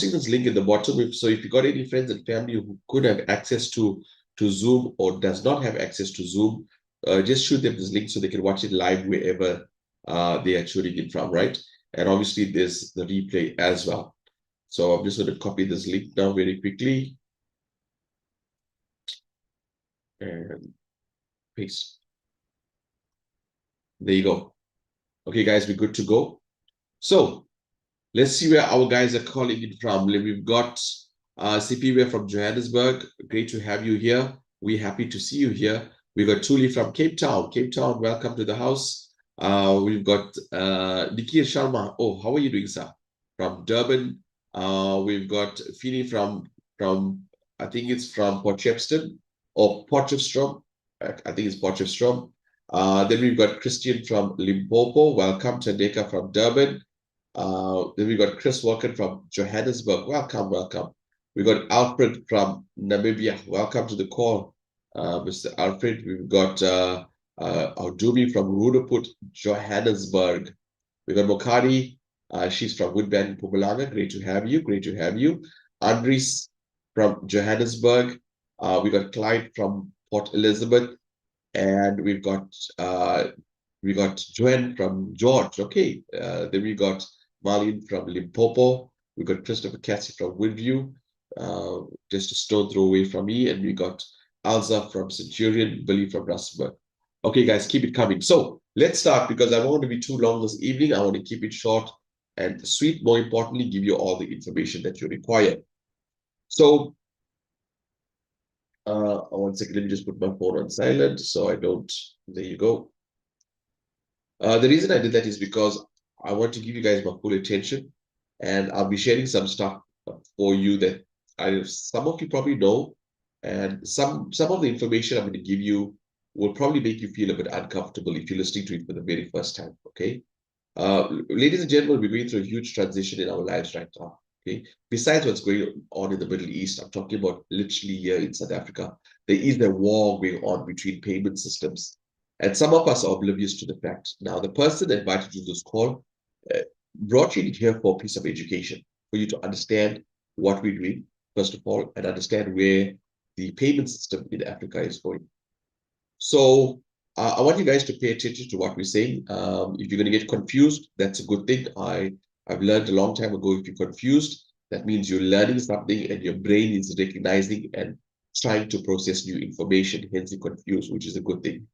this link in the bottom. So if you got any friends and family who could have access to Zoom or does not have access to Zoom, just shoot them this link so they can watch it live wherever they are tuning in from, right? And obviously there's the replay as well. So I'm just going to copy this link now very quickly and paste. There you go. Okay, guys, we're good to go. So let's see where our guys are calling in from. We've got CP from Johannesburg. Great to have you here. We're happy to see you here. We got Tuli from Cape Town. Cape Town, welcome to the house. We've got Nikhil Sharma. Oh, how are you doing, sir? From Durban. We've got Fini from I think it's from Potchefstroom or Potchefstroom. I think it's Potchefstroom. Then we've got Christian from Limpopo. Welcome, Tandeka from Durban. Then we got Chris Walker from Johannesburg. Welcome, welcome. We got Alfred from Namibia. Welcome to the call, Mr. Alfred. We've got Audumi from Rudaput, Johannesburg. We got Mokari. She's from Woodbend, Mpumalanga. Great to have you. Great to have you. Andres from Johannesburg. We got Clyde from Port Elizabeth, and we've got Joanne from George. Okay. Then we got Marlene from Limpopo. We got Christopher Cassie from Woodview, just a stone throw away from me. And we got Alza from Centurion, Billy from Rustenburg. Okay, guys, keep it coming. So let's start because I don't want to be too long this evening. I want to keep it short and sweet. More importantly, give you all the information that you require. So, one second, let me just put my phone on silent so I don't. There you go. The reason I did that is because I want to give you guys my full attention, and I'll be sharing some stuff for you that some of you probably know, and some of the information I'm going to give you will probably make you feel a bit uncomfortable if you're listening to it for the very first time. Okay, ladies and gentlemen, we're going through a huge transition in our lives right now. Okay, besides what's going on in the Middle East, I'm talking about literally here in South Africa. There is a war going on between payment systems. And some of us are oblivious to the fact. Now, the person that invited you to this call brought you here for a piece of education, for you to understand what we're doing, first of all, and understand where the payment system in Africa is going. So I want you guys to pay attention to what we're saying. If you're going to get confused, that's a good thing. I've learned a long time ago, if you're confused, that means you're learning something and your brain is recognizing and trying to process new information, hence you're confused, which is a good thing.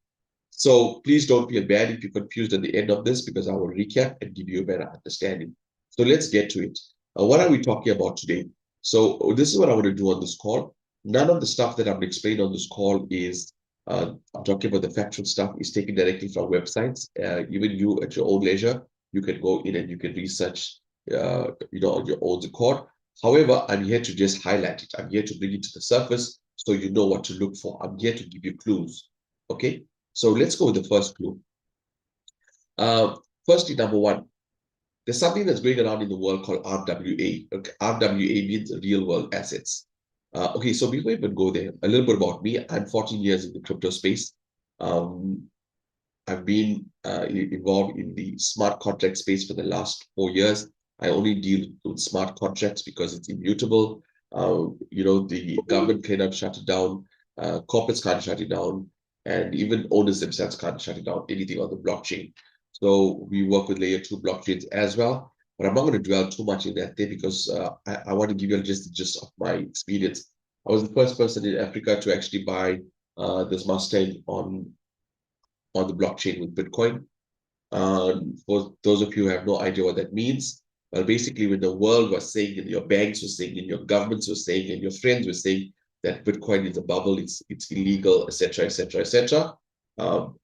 So please don't feel bad if you're confused at the end of this, because I will recap and give you a better understanding. So let's get to it. What are we talking about today? So this is what I want to do on this call. None of the stuff that I'm explaining on this call is, I'm talking about the factual stuff, is taken directly from websites. Even you at your own leisure, you can go in and you can research, on your own accord. However, I'm here to just highlight it. I'm here to bring it to the surface so you know what to look for. I'm here to give you clues. Okay? So let's go with the first clue. Firstly, number one, there's something that's going around in the world called RWA. Okay, RWA means real world assets. Okay, so before we even go there, a little bit about me. I'm 14 years in the crypto space. I've been involved in the smart contract space for the last 4 years. I only deal with smart contracts because it's immutable. The government cannot shut it down. Corporates can't shut it down. And even owners themselves can't shut it down, anything on the blockchain. So we work with layer 2 blockchains as well. But I'm not going to dwell too much in that there because I want to give you just the gist of my experience. I was the first person in Africa to actually buy this Mustang on the blockchain with Bitcoin. For those of you who have no idea what that means, well, basically when the world was saying, and your banks were saying, and your governments were saying, and your friends were saying that Bitcoin is a bubble, it's illegal, etc., etc., etc.,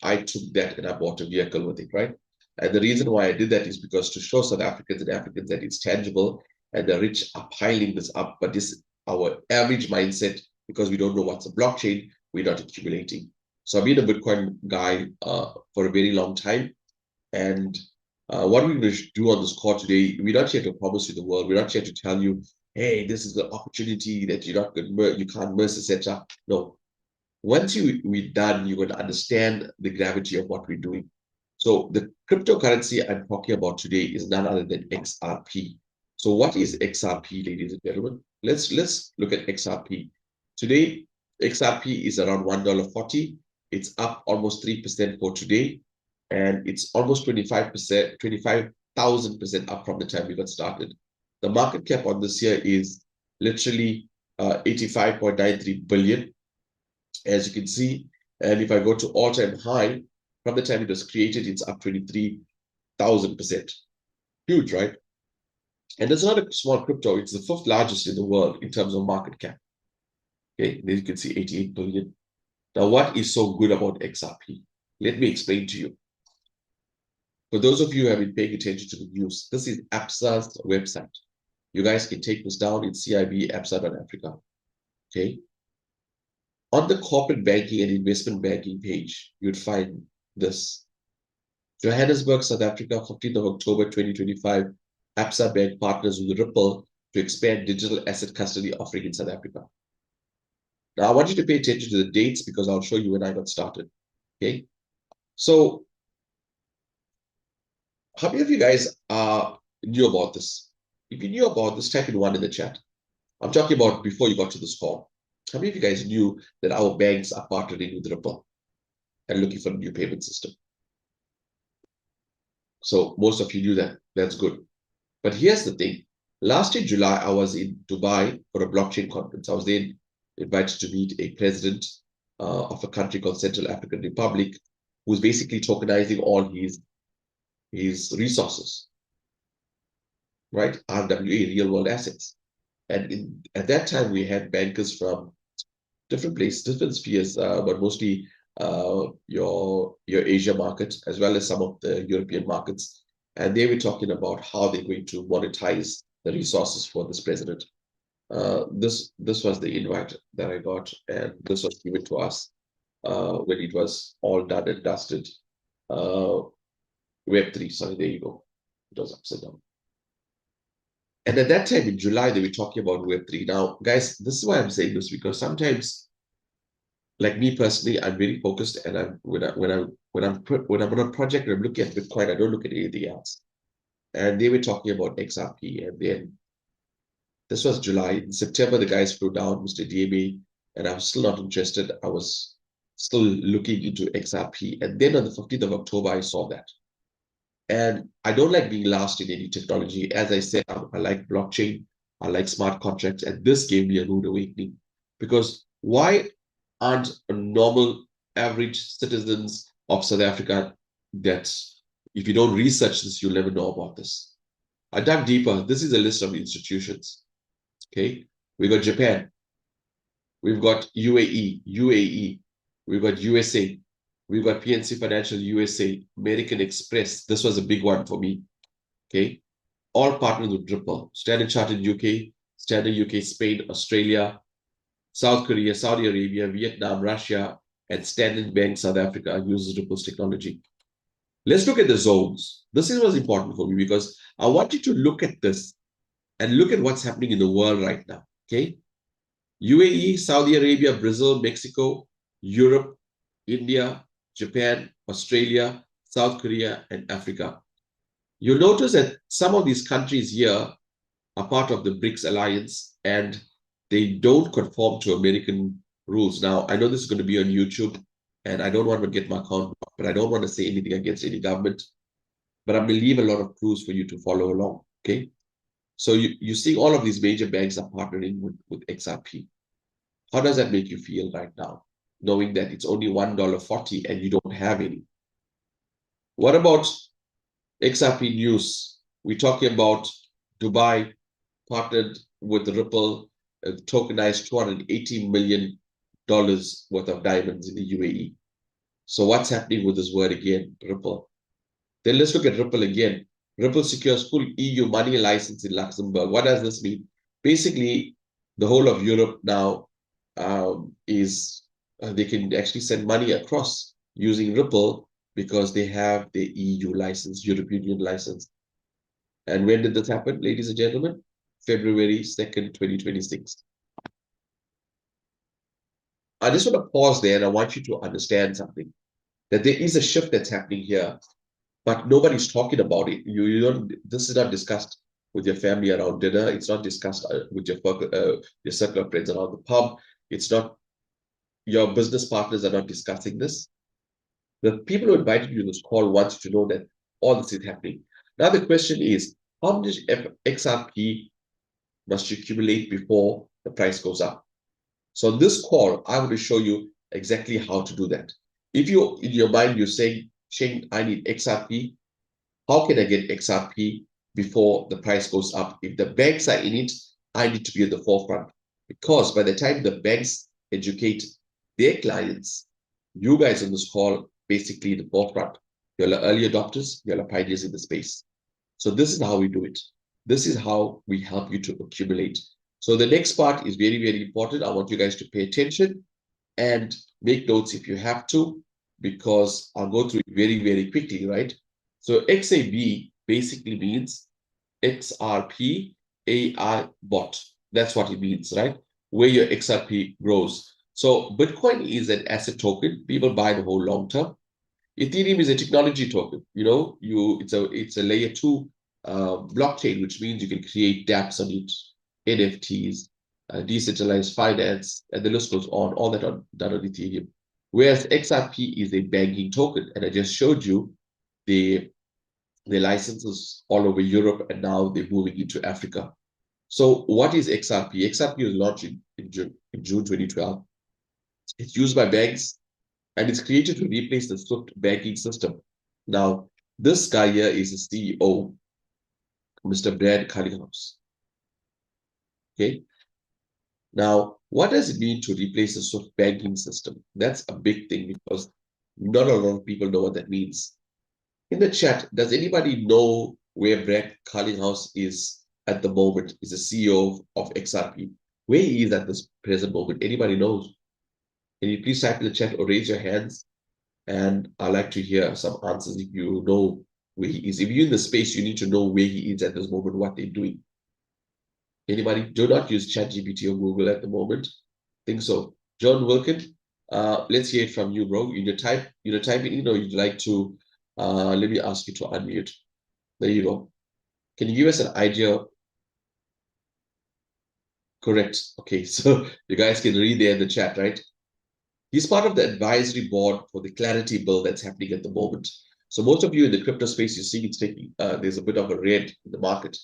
I took that and I bought a vehicle with it, right? And the reason why I did that is because to show South Africans and Africans that it's tangible, and the rich are piling this up, but this our average mindset, because we don't know what's a blockchain, we're not accumulating. So I've been a Bitcoin guy for a very long time. And what we're going to do on this call today, we're not here to promise you the world. We're not here to tell you, hey, this is the opportunity that you can't miss, etc. No. Once we're done, you're going to understand the gravity of what we're doing. So the cryptocurrency I'm talking about today is none other than XRP. So what is XRP, ladies and gentlemen? Let's look at XRP. Today, XRP is around $1.40. It's up almost 3% for today, and it's almost 25%, 25,000% up from the time we got started. The market cap on this year is literally 85.93 billion, as you can see. And if I go to all-time high, from the time it was created, it's up 23,000%. Huge, right? And it's not a small crypto, it's the fifth largest in the world in terms of market cap. Okay, there you can see 88 billion. Now, what is so good about XRP? Let me explain to you. For those of you who have been paying attention to the news, this is ABSA's website. You guys can take this down in CIB-ABSA.Africa. Okay. On the corporate banking and investment banking page, you'd find this. Johannesburg, South Africa, 15th of October 2025. ABSA Bank partners with Ripple to expand digital asset custody offering in South Africa. Now, I want you to pay attention to the dates because I'll show you when I got started. Okay. So, how many of you guys knew about this? If you knew about this, type in one in the chat. I'm talking about before you got to this call. How many of you guys knew that our banks are partnering with Ripple and looking for a new payment system? So most of you knew that. That's good. But here's the thing. Last year, July, I was in Dubai for a blockchain conference. I was then invited to meet a president of a country called Central African Republic, who's basically tokenizing all his resources, right? RWA, real world assets. And at that time, we had bankers from different places, different spheres, but mostly your Asia market, as well as some of the European markets. And they were talking about how they're going to monetize the resources for this president. This was the invite that I got, and this was given to us when it was all done and dusted. Web3, sorry, there you go. It was upside down. And at that time in July, they were talking about Web3. Now, guys, this is why I'm saying this, because sometimes, like me personally, I'm very focused, and when I'm on a project and I'm looking at Bitcoin, I don't look at anything else. And they were talking about XRP, and then this was July. In September, the guys flew down, Mr. DMA, and I was still not interested. I was still looking into XRP, and then on the 15th of October, I saw that. And I don't like being last in any technology. As I said, I like blockchain, I like smart contracts, and this gave me a rude awakening. Because why aren't normal, average citizens of South Africa that if you don't research this, you'll never know about this? I dug deeper. This is a list of institutions. Okay, we got Japan, we've got UAE, we've got USA, we've got PNC Financial USA, American Express. This was a big one for me. Okay, all partnered with Ripple. Standard Chartered UK, Standard UK, Spain, Australia, South Korea, Saudi Arabia, Vietnam, Russia, and Standard Bank South Africa uses Ripple's technology. Let's look at the zones. This is what's important for me because I want you to look at this and look at what's happening in the world right now. Okay, UAE, Saudi Arabia, Brazil, Mexico, Europe, India, Japan, Australia, South Korea, and Africa. You'll notice that some of these countries here are part of the BRICS alliance and they don't conform to American rules. Now, I know this is going to be on YouTube and I don't want to get my account, but I don't want to say anything against any government. But I'm going to leave a lot of clues for you to follow along, okay? So you see all of these major banks are partnering with XRP. How does that make you feel right now, knowing that it's only $1.40 and you don't have any? What about XRP news? We're talking about Dubai partnered with Ripple, tokenized $280 million worth of diamonds in the UAE. So what's happening with this word again, Ripple? Then let's look at Ripple again. Ripple secures full EU money license in Luxembourg. What does this mean? Basically, the whole of Europe now they can actually send money across using Ripple because they have the EU license, European Union license. And when did this happen, ladies and gentlemen? February 2nd, 2026. I just want to pause there and I want you to understand something, that there is a shift that's happening here, but nobody's talking about it. You don't, this is not discussed. with your family around dinner. It's not discussed with your circle of friends around the pub. It's not, your business partners are not discussing this. The people who invited you to this call want you to know that all this is happening. Now the question is, how much XRP must you accumulate before the price goes up? So this call, I want to show you exactly how to do that. If you, in your mind, you're saying, Shane, I need XRP. How can I get XRP before the price goes up? If the banks are in it, I need to be at the forefront. Because by the time the banks educate their clients, you guys on this call, basically the forefront. You're the early adopters, you're the pioneers in the space. So this is how we do it. This is how we help you to accumulate. So the next part is very, very important. I want you guys to pay attention and make notes if you have to, because I'll go through it very, very quickly, right? So XAB basically means XRP AI bot. That's what it means, right? Where your XRP grows. So Bitcoin is an asset token. People buy the whole long term. Ethereum is a technology token. You know, it's a layer 2 blockchain, which means you can create dApps on it, NFTs, decentralized finance, and the list goes on. All that are done on Ethereum. Whereas XRP is a banking token, and I just showed you the licenses all over Europe, and now they're moving into Africa. So what is XRP? XRP was launched in June 2012. It's used by banks, and it's created to replace the SWIFT banking system. Now, this guy here is the CEO, Mr. Brad Cullinghouse. Okay. Now, what does it mean to replace the SWIFT banking system? That's a big thing because not a lot of people know what that means. In the chat, does anybody know where Brad Cullinghouse is at the moment? Is the CEO of XRP? Where he is at this present moment? Anybody knows? Can you please type in the chat or raise your hands? And I'd like to hear some answers if you know where he is. If you're in the space, you need to know where he is at this moment, what they're doing. Anybody? Do not use ChatGPT or Google at the moment. Think so. John Wilkin, let's hear it from you, bro. You type it in, or you'd like to let me ask you to unmute. There you go. Can you give us an idea? Correct. Okay, so you guys can read there in the chat, right? He's part of the advisory board for the Clarity Bill that's happening at the moment. So most of you in the crypto space, you see it's taking, there's a bit of a red in the market.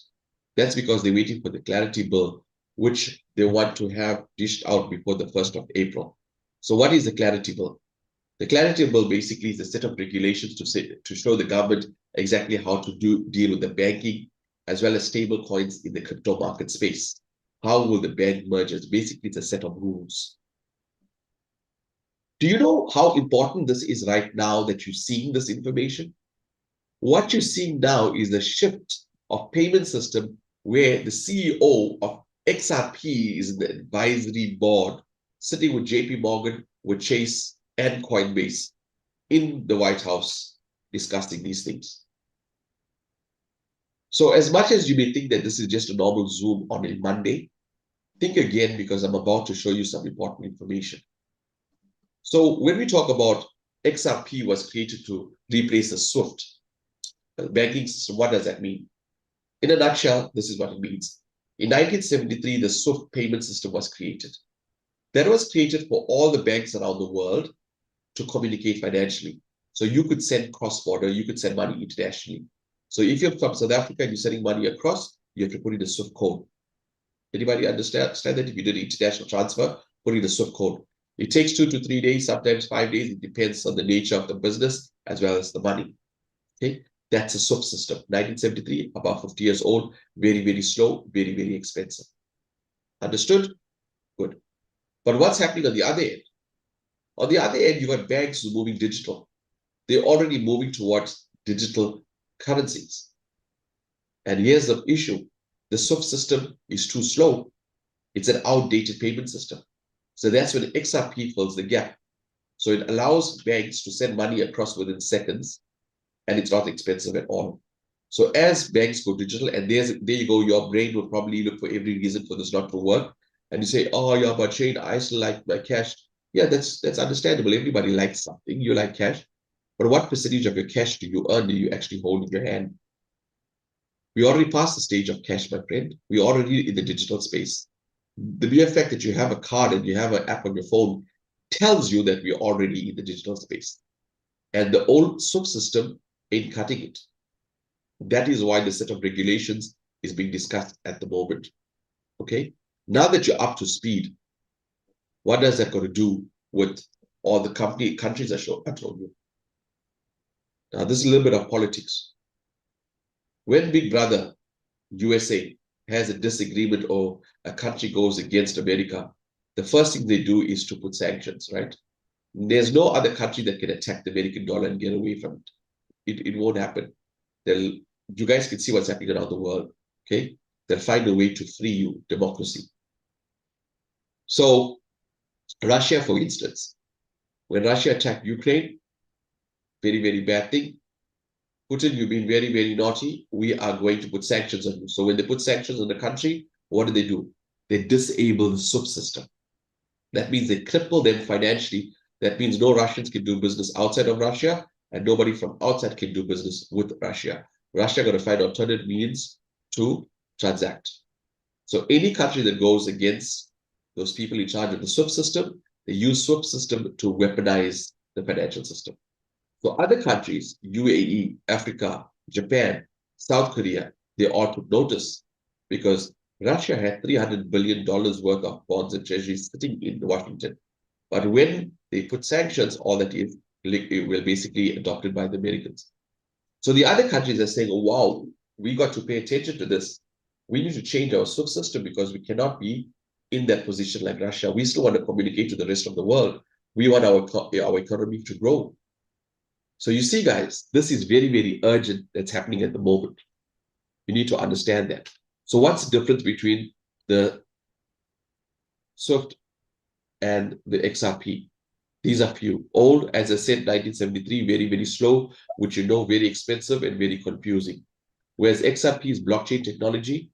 That's because they're waiting for the Clarity Bill, which they want to have dished out before the 1st of April. So what is the Clarity Bill? The Clarity Bill basically is a set of regulations to show the government exactly how to deal with the banking as well as stable coins in the crypto market space. How will the bank mergers? Basically, it's a set of rules. Do you know how important this is right now that you're seeing this information? What you're seeing now is the shift of payment system where the CEO of XRP is in the advisory board, sitting with JP Morgan, with Chase, and Coinbase in the White House discussing these things. So as much as you may think that this is just a normal Zoom on a Monday, think again, because I'm about to show you some important information. So when we talk about XRP was created to replace the SWIFT banking system, what does that mean? In a nutshell, this is what it means. In 1973, the SWIFT payment system was created. That was created for all the banks around the world to communicate financially. So you could send cross-border, you could send money internationally. So if you're from South Africa and you're sending money across, you have to put in the SWIFT code. Anybody understand that? If you did an international transfer, put in the SWIFT code. It takes 2 to 3 days, sometimes 5 days. It depends on the nature of the business as well as the money. Okay, that's a SWIFT system. 1973, about 50 years old, very, very slow, very, very expensive. Understood? Good. But what's happening on the other end? On the other end, you got banks moving digital. They're already moving towards digital currencies. And here's the issue. The SWIFT system is too slow. It's an outdated payment system. So that's when XRP fills the gap. So it allows banks to send money across within seconds, and it's not expensive at all. So as banks go digital, and there you go, your brain will probably look for every reason for this not to work. And you say, oh, yeah, but Shane, I still like my cash. Yeah, that's understandable. Everybody likes something. You like cash. But what percentage of your cash do you earn, do you actually hold in your hand? We already passed the stage of cash, my friend. We're already in the digital space. The mere fact that you have a card and you have an app on your phone tells you that we're already in the digital space. And the old SWIFT system ain't cutting it. That is why the set of regulations is being discussed at the moment. Okay? Now that you're up to speed, what does that got to do with all the countries I told you? Now, this is a little bit of politics. When Big Brother USA has a disagreement or a country goes against America, the first thing they do is to put sanctions, right? There's no other country that can attack the American dollar and get away from it. It won't happen. You guys can see what's happening around the world, okay? They'll find a way to free you, democracy. So Russia, for instance, when Russia attacked Ukraine, very, very bad thing. Putin, you've been very, very naughty. We are going to put sanctions on you. So when they put sanctions on the country, what do? They disable the SWIFT system. That means they cripple them financially. That means no Russians can do business outside of Russia, and nobody from outside can do business with Russia. Russia got to find alternate means to transact. So any country that goes against those people in charge of the SWIFT system, they use SWIFT system to weaponize the financial system. So other countries, UAE, Africa, Japan, South Korea, they all took notice because Russia had $300 billion worth of bonds and treasuries sitting in Washington. But when they put sanctions, all that is will basically adopted by the Americans. So the other countries are saying, oh, wow, we got to pay attention to this. We need to change our SWIFT system because we cannot be in that position like Russia. We still want to communicate to the rest of the world. We want our economy to grow. So you see, guys, this is very, very urgent that's happening at the moment. You need to understand that. So what's the difference between the SWIFT and the XRP? These are few. Old, as I said, 1973, very, very slow, which you know, very expensive and very confusing. Whereas XRP is blockchain technology.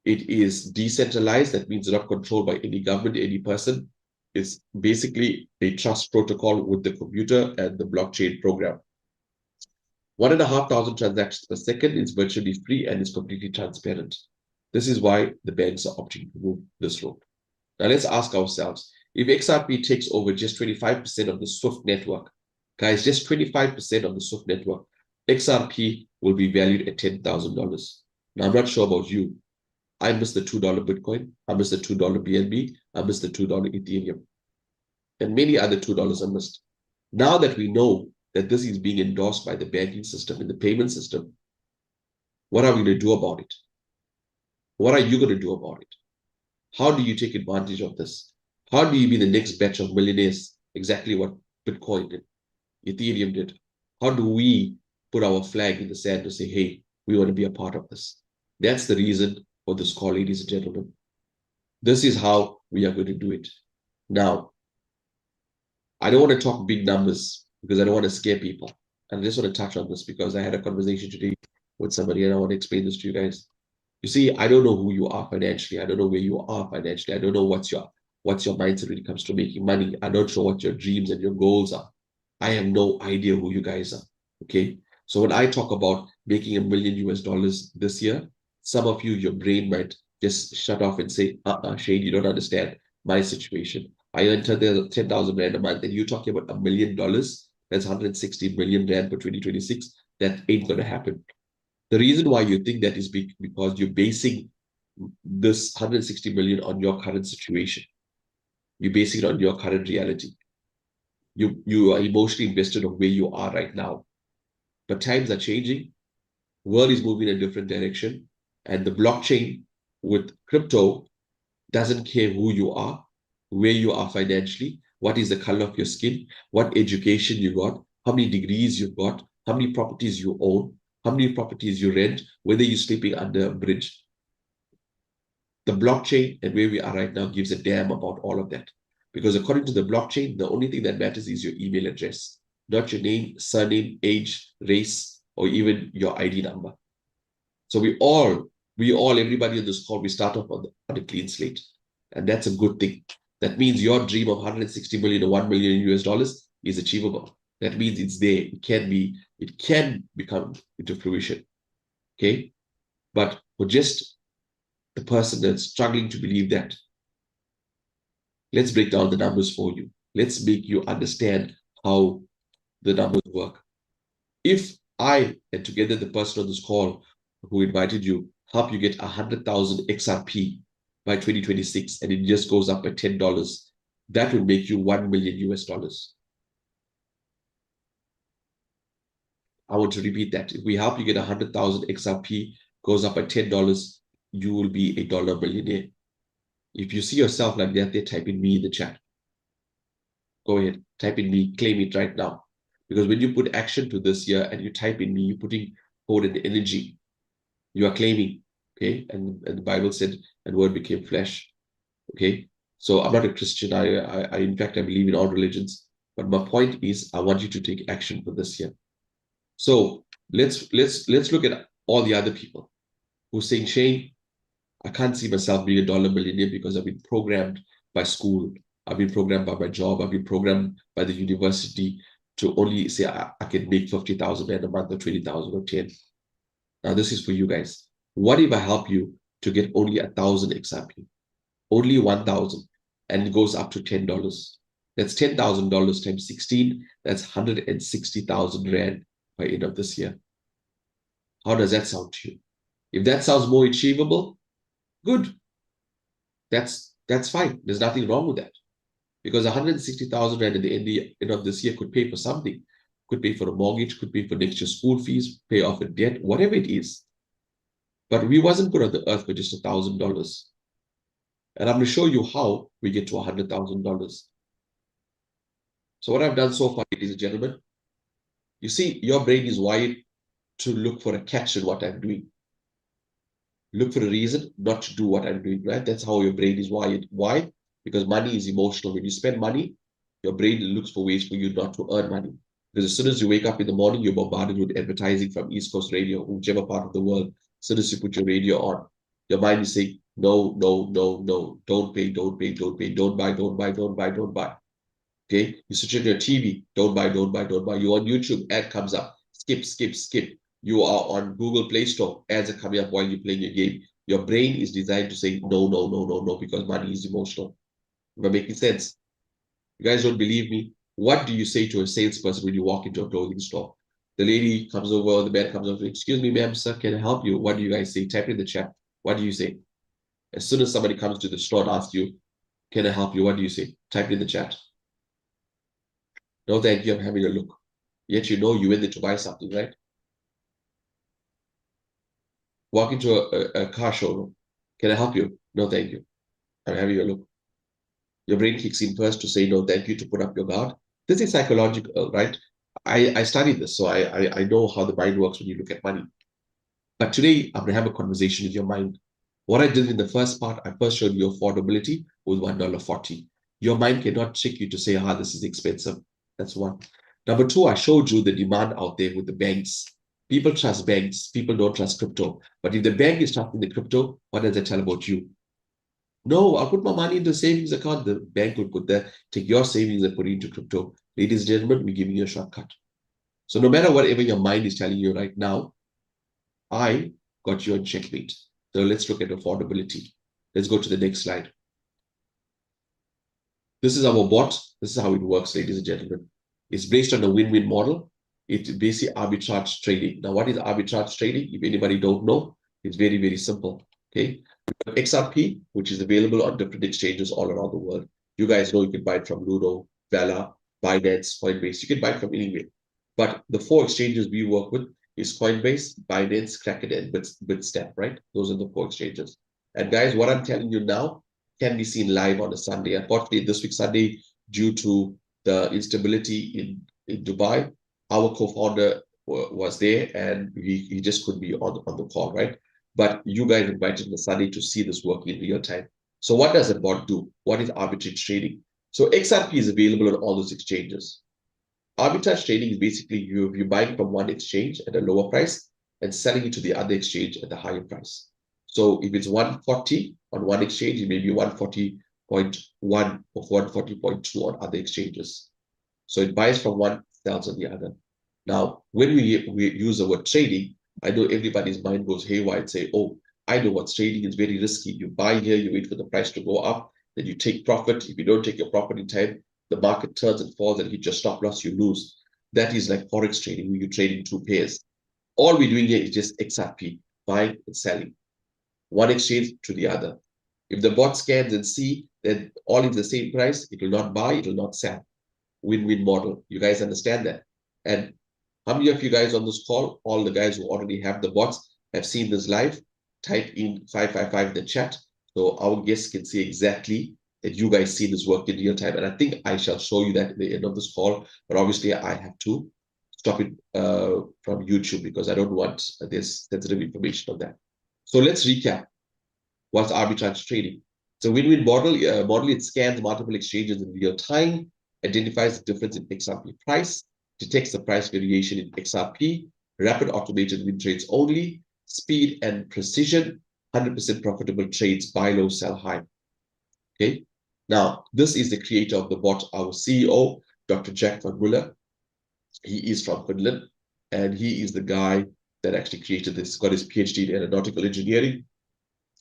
It is decentralized. That means not controlled by any government, any person. It's basically a trust protocol with the computer and the blockchain program. 1,500 transactions per second is virtually free and is completely transparent. This is why the banks are opting to move this road. Now let's ask ourselves, if XRP takes over just 25% of the SWIFT network, guys, just 25% of the SWIFT network, XRP will be valued at $10,000. Now, I'm not sure about you. I miss the $2 Bitcoin. I miss the $2 BNB. I miss the $2 Ethereum. And many other $2 I missed. Now that we know that this is being endorsed by the banking system and the payment system, what are we going to do about it? What are you going to do about it? How do you take advantage of this? How do you be the next batch of millionaires? Exactly what Bitcoin did, Ethereum did. How do we put our flag in the sand to say, hey, we want to be a part of this? That's the reason for this call, ladies and gentlemen. This is how we are going to do it. Now, I don't want to talk big numbers because I don't want to scare people. And I just want to touch on this because I had a conversation today with somebody and I want to explain this to you guys. You see, I don't know who you are financially. I don't know where you are financially. I don't know what's your mindset when it comes to making money. I'm not sure what your dreams and your goals are. I have no idea who you guys are. Okay. So when I talk about making $1 million US this year, some of you, your brain might just shut off and say, Shane, you don't understand my situation. I earn 10,000 Rand a month, and you're talking about $1 million. That's 160 million Rand for 2026. That ain't going to happen. The reason why you think that is because you're basing this 160 million on your current situation. You're basing it on your current reality. You are emotionally invested on where you are right now. But times are changing. World is moving in a different direction. And the blockchain with crypto doesn't care who you are, where you are financially, what is the color of your skin, what education you got, how many degrees you got, how many properties you own, how many properties you rent, whether you're sleeping under a bridge. The blockchain and where we are right now gives a damn about all of that. Because according to the blockchain, the only thing that matters is your email address, not your name, surname, age, race, or even your ID number. So we all, everybody on this call, we start off on a clean slate. And that's a good thing. That means your dream of 160 million to $1 million US is achievable. That means it's there. It can become into fruition. Okay. But for just the person that's struggling to believe that, let's break down the numbers for you. Let's make you understand how the numbers work. If I, and together the person on this call who invited you, help you get 100,000 XRP by 2026, and it just goes up by $10, that will make you 1 million US dollars. I want to repeat that. If we help you get 100,000 XRP, goes up by $10, you will be a dollar millionaire. If you see yourself like that, then type in me in the chat. Go ahead, type in me, claim it right now. Because when you put action to this here and you type in me, you're putting forward an energy. You are claiming, okay? And the Bible said, and word became flesh, okay? So I'm not a Christian. I in fact, I believe in all religions. But my point is, I want you to take action for this year. So let's look at all the other people who's saying, Shane, I can't see myself being a dollar millionaire because I've been programmed by school. I've been programmed by my job. I've been programmed by the university to only say I can make 50,000 a month or 20,000 or 10. Now this is for you guys. What if I help you to get only 1,000 XRP, only 1,000, and it goes up to $10? That's $10,000 times 16. That's 160,000 Rand by end of this year. How does that sound to you? If that sounds more achievable, good. That's fine. There's nothing wrong with that. Because 160,000 Rand at the end of this year could pay for something. Could pay for a mortgage, could pay for next year's school fees, pay off a debt, whatever it is. But we wasn't put on the earth for just $1,000. And I'm going to show you how we get to $100,000. So what I've done so far, ladies and gentlemen, you see, your brain is wired to look for a catch in what I'm doing. Look for a reason not to do what I'm doing, right? That's how your brain is wired. Why? Because money is emotional. When you spend money, your brain looks for ways for you not to earn money. Because as soon as you wake up in the morning, you're bombarded with advertising from East Coast Radio, whichever part of the world. As soon as you put your radio on, your mind is saying, no, no, no, no, don't pay, don't pay, don't pay, don't buy, don't buy, don't buy, don't buy. Okay? You switch on your TV, don't buy, don't buy, don't buy. You're on YouTube, ad comes up, skip, skip, skip. You are on Google Play Store, ads are coming up while you're playing your game. Your brain is designed to say no, no, no, no, no, because money is emotional. Am I making sense? You guys don't believe me? What do you say to a salesperson when you walk into a clothing store? The lady comes over, the man comes over, excuse me, ma'am, sir, can I help you? What do you guys say? Type in the chat. What do you say? As soon as somebody comes to the store and asks you, can I help you? What do you say? Type in the chat. No, thank you, I'm having a look. Yet you know you went there to buy something, right? Walk into a car showroom. Can I help you? No, thank you. I'm having a look. Your brain kicks in first to say no, thank you, to put up your guard. This is psychological, right? I studied this, so I know how the mind works when you look at money. But today, I'm going to have a conversation with your mind. What I did in the first part, I first showed you affordability with $1.40. Your mind cannot trick you to say, this is expensive. That's one. Number two, I showed you the demand out there with the banks. People trust banks. People don't trust crypto. But if the bank is trusting the crypto, what does it tell about you? No, I'll put my money in the savings account. The bank will put that, take your savings and put it into crypto. Ladies and gentlemen, we're giving you a shortcut. So no matter whatever your mind is telling you right now, I got you on checkmate. So let's look at affordability. Let's go to the next slide. This is our bot. This is how it works, ladies and gentlemen. It's based on a win-win model. It's basically arbitrage trading. Now, what is arbitrage trading? If anybody don't know, it's very, very simple. Okay. XRP, which is available on different exchanges all around the world. You guys know you can buy it from Ludo, Vela, Binance, Coinbase. You can buy it from anywhere. But the four exchanges we work with is Coinbase, Binance, Kraken, and Bitstamp, right? Those are the four exchanges. And guys, what I'm telling you now can be seen live on a Sunday. Unfortunately, this week Sunday, due to the instability in Dubai, our co-founder was there and he just couldn't be on the call, right? But you guys invited on Sunday to see this work in real time. So what does a bot do? What is arbitrage trading? So XRP is available on all those exchanges. Arbitrage trading is basically you buying from one exchange at a lower price and selling it to the other exchange at a higher price. So if it's 140 on one exchange, it may be 140.1 or 140.2 on other exchanges. So it buys from one, sells on the other. Now, when we use the word trading, I know everybody's mind goes haywire and say, oh, I know what's trading is very risky. You buy here, you wait for the price to go up, then you take profit. If you don't take your profit in time, the market turns and falls and hit your stop loss, you lose. That is like Forex trading, where you're trading two pairs. All we're doing here is just XRP, buying and selling, one exchange to the other. If the bot scans and see that all is the same price, it will not buy, it will not sell. Win-win model. You guys understand that? And how many of you guys on this call, all the guys who already have the bots, have seen this live? Type in 555 in the chat so our guests can see exactly that you guys see this work in real time. And I think I shall show you that at the end of this call, but obviously I have to stop it from YouTube because I don't want this sensitive information on that. So let's recap what's arbitrage trading. So win-win model, it scans multiple exchanges in real time, identifies the difference in XRP price, detects the price variation in XRP, rapid automated win trades only, speed and precision, 100% profitable trades, buy low, sell high. Okay. Now, this is the creator of the bot, our CEO, Dr. Jack van Muller. He is from Finland, and he is the guy that actually created this, got his PhD in aeronautical engineering.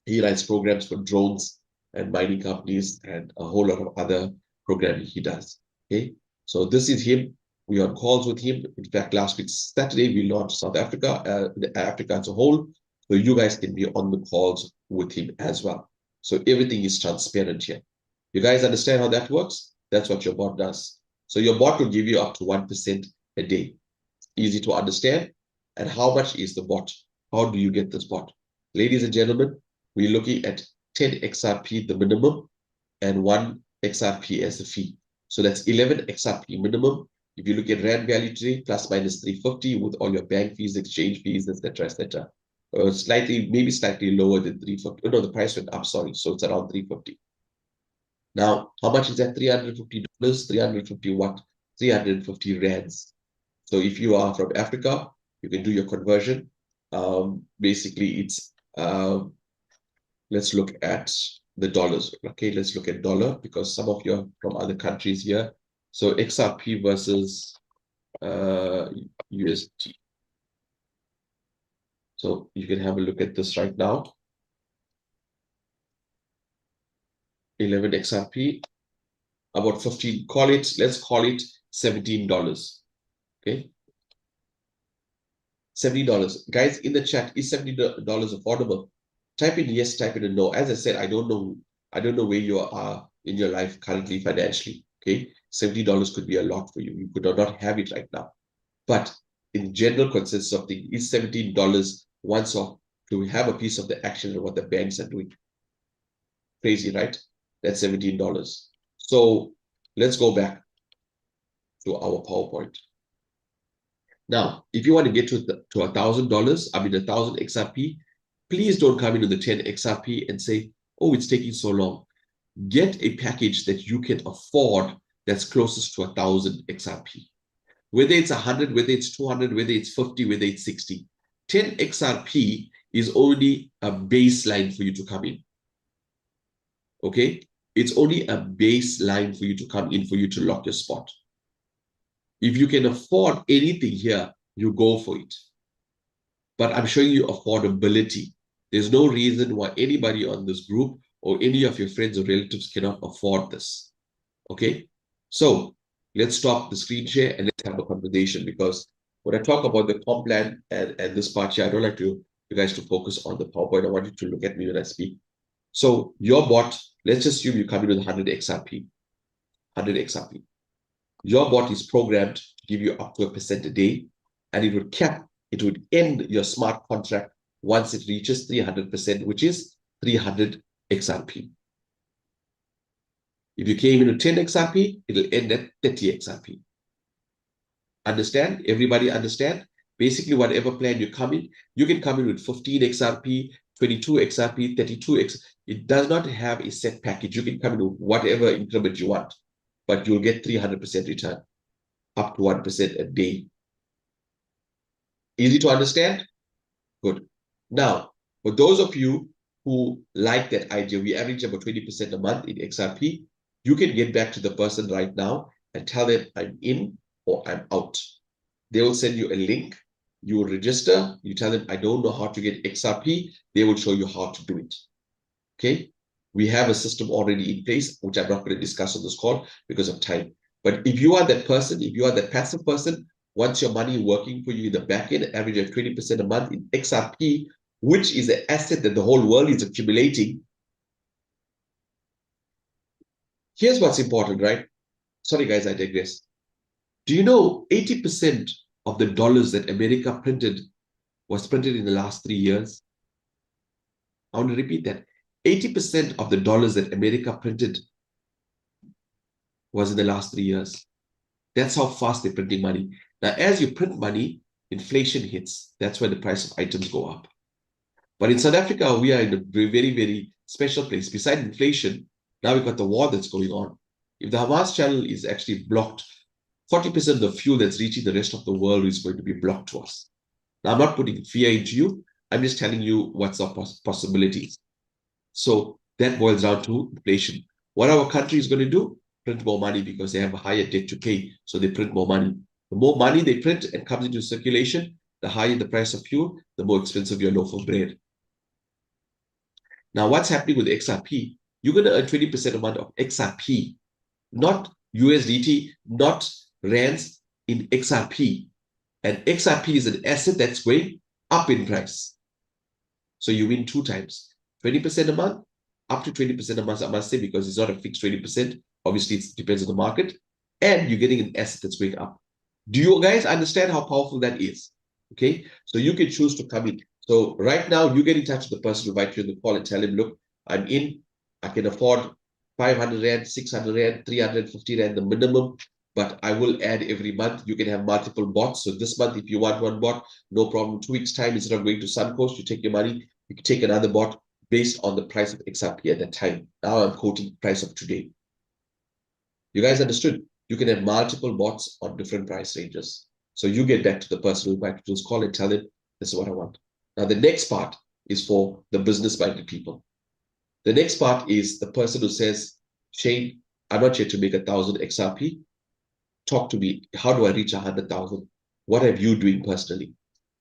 He writes programs for drones and mining companies and a whole lot of other programming he does. Okay, so this is him. We are on calls with him. In fact, last week Saturday we launched South Africa, Africa as a whole, so you guys can be on the calls with him as well. So everything is transparent here. You guys understand how that works? That's what your bot does. So your bot will give you up to 1% a day. Easy to understand. And how much is the bot? How do you get this bot? Ladies and gentlemen, we're looking at 10 XRP, the minimum, and 1 XRP as the fee. So that's 11 XRP minimum. If you look at Rand value today, plus minus 350 with all your bank fees, exchange fees, etc., etc. Maybe slightly lower than 350. Oh, no, the price went up, sorry. So it's around 350. Now, how much is that? $350? 350 what? 350 rands. So if you are from Africa, you can do your conversion. Basically, it's let's look at the dollars. Okay, let's look at dollar because some of you are from other countries here. So XRP versus USD. So you can have a look at this right now. 11 XRP, about 15, let's call it $17. Okay. $70. Guys, in the chat, is $70 affordable? Type in yes, type in a no. As I said, I don't know where you are in your life currently financially. Okay. $70 could be a lot for you. You could not have it right now. But in general consensus of things, is $17 once off to have a piece of the action of what the banks are doing. Crazy, right? That's $17. So let's go back to our PowerPoint. Now, if you want to get to $1,000, I mean 1,000 XRP, please don't come into the 10 XRP and say, oh, it's taking so long. Get a package that you can afford that's closest to 1,000 XRP. Whether it's 100, whether it's 200, whether it's 50, whether it's 60. 10 XRP is only a baseline for you to come in. Okay? It's only a baseline for you to come in, for you to lock your spot. If you can afford anything here, you go for it. But I'm showing you affordability. There's no reason why anybody on this group or any of your friends or relatives cannot afford this. Okay? So let's stop the screen share and let's have a conversation, because when I talk about the comp plan and this part here, I don't like you guys to focus on the PowerPoint. I want you to look at me when I speak. So your bot, let's assume you come in with 100 XRP. 100 XRP. Your bot is programmed to give you up to 1% a day, and it would end your smart contract once it reaches 300%, which is 300 XRP. If you came into 10 XRP, it'll end at 30 XRP. Understand? Everybody understand? Basically, whatever plan you come in, you can come in with 15 XRP, 22 XRP, 32 XRP. It does not have a set package. You can come in with whatever increment you want, but you'll get 300% return, up to 1% a day. Easy to understand? Good. Now, for those of you who like that idea, we average about 20% a month in XRP, you can get back to the person right now and tell them I'm in or I'm out. They will send you a link. You will register, you tell them, I don't know how to get XRP, they will show you how to do it. Okay? We have a system already in place, which I'm not going to discuss on this call because of time. But if you are that person, if you are that passive person, once your money working for you in the back end, average of 20% a month in XRP, which is an asset that the whole world is accumulating. Here's what's important, right? Sorry, guys, I digress. Do you know 80% of the dollars that America printed was printed in the last 3 years? I want to repeat that. 80% of the dollars that America printed was in the last 3 years. That's how fast they're printing money. Now, as you print money, inflation hits. That's when the price of items go up. But in South Africa, we are in a very, very special place. Besides inflation, now we've got the war that's going on. If the Hamas channel is actually blocked, 40% of the fuel that's reaching the rest of the world is going to be blocked to us. Now, I'm not putting fear into you. I'm just telling you what's the possibilities. So that boils down to inflation. What our country is going to do? Print more money because they have a higher debt to pay. So they print more money. The more money they print and comes into circulation, the higher the price of fuel, the more expensive your loaf of bread. Now, what's happening with XRP? You're going to earn 20% a month of XRP, not USDT, not rands, in XRP. And XRP is an asset that's going up in price. So you win 2 times. 20% a month, up to 20% a month, I must say, because it's not a fixed 20%. Obviously, it depends on the market. And you're getting an asset that's going up. Do you guys understand how powerful that is? Okay, so you can choose to come in. So right now, you get in touch with the person who invited you on the call and tell him, look, I'm in. I can afford 500 Rand, 600 Rand, 350 Rand, the minimum. But I will add every month. You can have multiple bots. So this month, if you want one bot, no problem. 2 weeks' time, instead of going to Suncoast, you take your money, you can take another bot based on the price of XRP at that time. Now I'm quoting price of today. You guys understood? You can have multiple bots on different price ranges. So you get back to the person who invited you to call and tell them, this is what I want. Now, the next part is for the business-minded people. The next part is the person who says, Shane, I'm not here to make 1,000 XRP. Talk to me. How do I reach 100,000? What are you doing personally?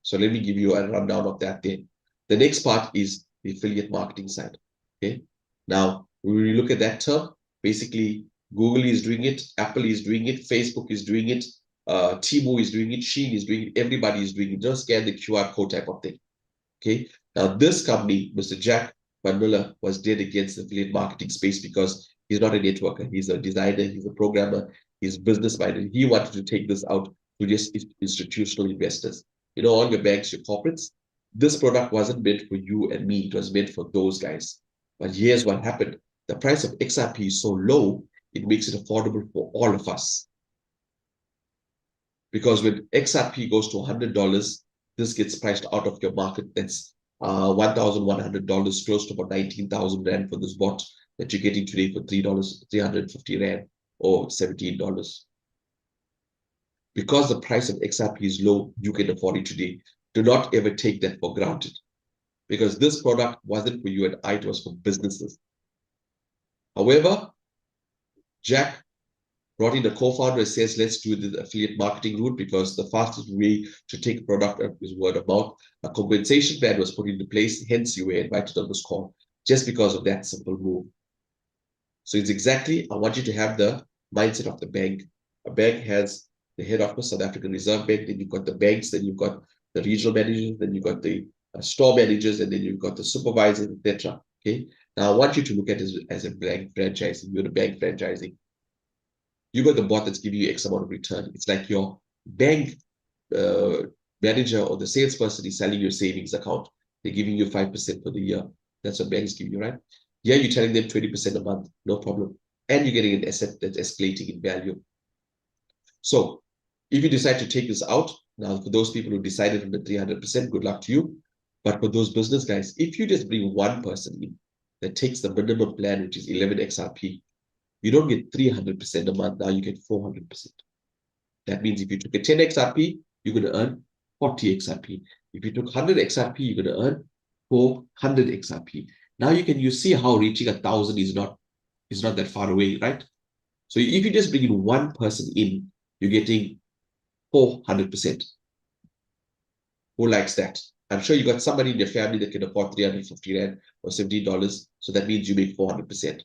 So let me give you a rundown of that then. The next part is the affiliate marketing side. Okay. Now, when we look at that term, basically, Google is doing it, Apple is doing it, Facebook is doing it, Temu is doing it, Shein is doing it, everybody is doing it. Just scan the QR code type of thing. Okay. Now, this company, Mr. Jack Van Miller, was dead against the affiliate marketing space because he's not a networker. He's a designer, he's a programmer, he's business-minded. He wanted to take this out to just institutional investors. You know, all your banks, your corporates. This product wasn't meant for you and me. It was meant for those guys. But here's what happened. The price of XRP is so low, it makes it affordable for all of us. Because when XRP goes to $100, this gets priced out of your market. That's $1,100, close to about 19,000 Rand for this bot that you're getting today for $3, 350 Rand or $17. Because the price of XRP is low, you can afford it today. Do not ever take that for granted, because this product wasn't for you and I, it was for businesses. However, Jack brought in a co-founder and says, let's do the affiliate marketing route, because the fastest way to take a product up is word of mouth. A compensation plan was put into place, hence you were invited on this call, just because of that simple move. So it's exactly, I want you to have the mindset of the bank. A bank has the head office, South African Reserve Bank, then you've got the banks, then you've got the regional managers, then you've got the store managers, and then you've got the supervisors, etc. Okay. Now I want you to look at it as a bank franchising. You're a bank franchising. You got the bot that's giving you X amount of return. It's like your bank manager or the salesperson is selling your savings account. They're giving you 5% for the year. That's what banks give you, right? Yeah, you're telling them 20% a month, no problem. And you're getting an asset that's escalating in value. So if you decide to take this out, now for those people who decided on the 300%, good luck to you. But for those business guys, if you just bring one person in that takes the minimum plan, which is 11 XRP, you don't get 300% a month. Now you get 400%. That means if you took a 10 XRP, you're going to earn 40 XRP. If you took 100 XRP, you're going to earn 400 XRP. Now you see how reaching 1,000 is not that far away, right? So if you just bring in one person in, you're getting 400%. Who likes that? I'm sure you got somebody in your family that can afford 350 Rand or $17. So that means you make 400%.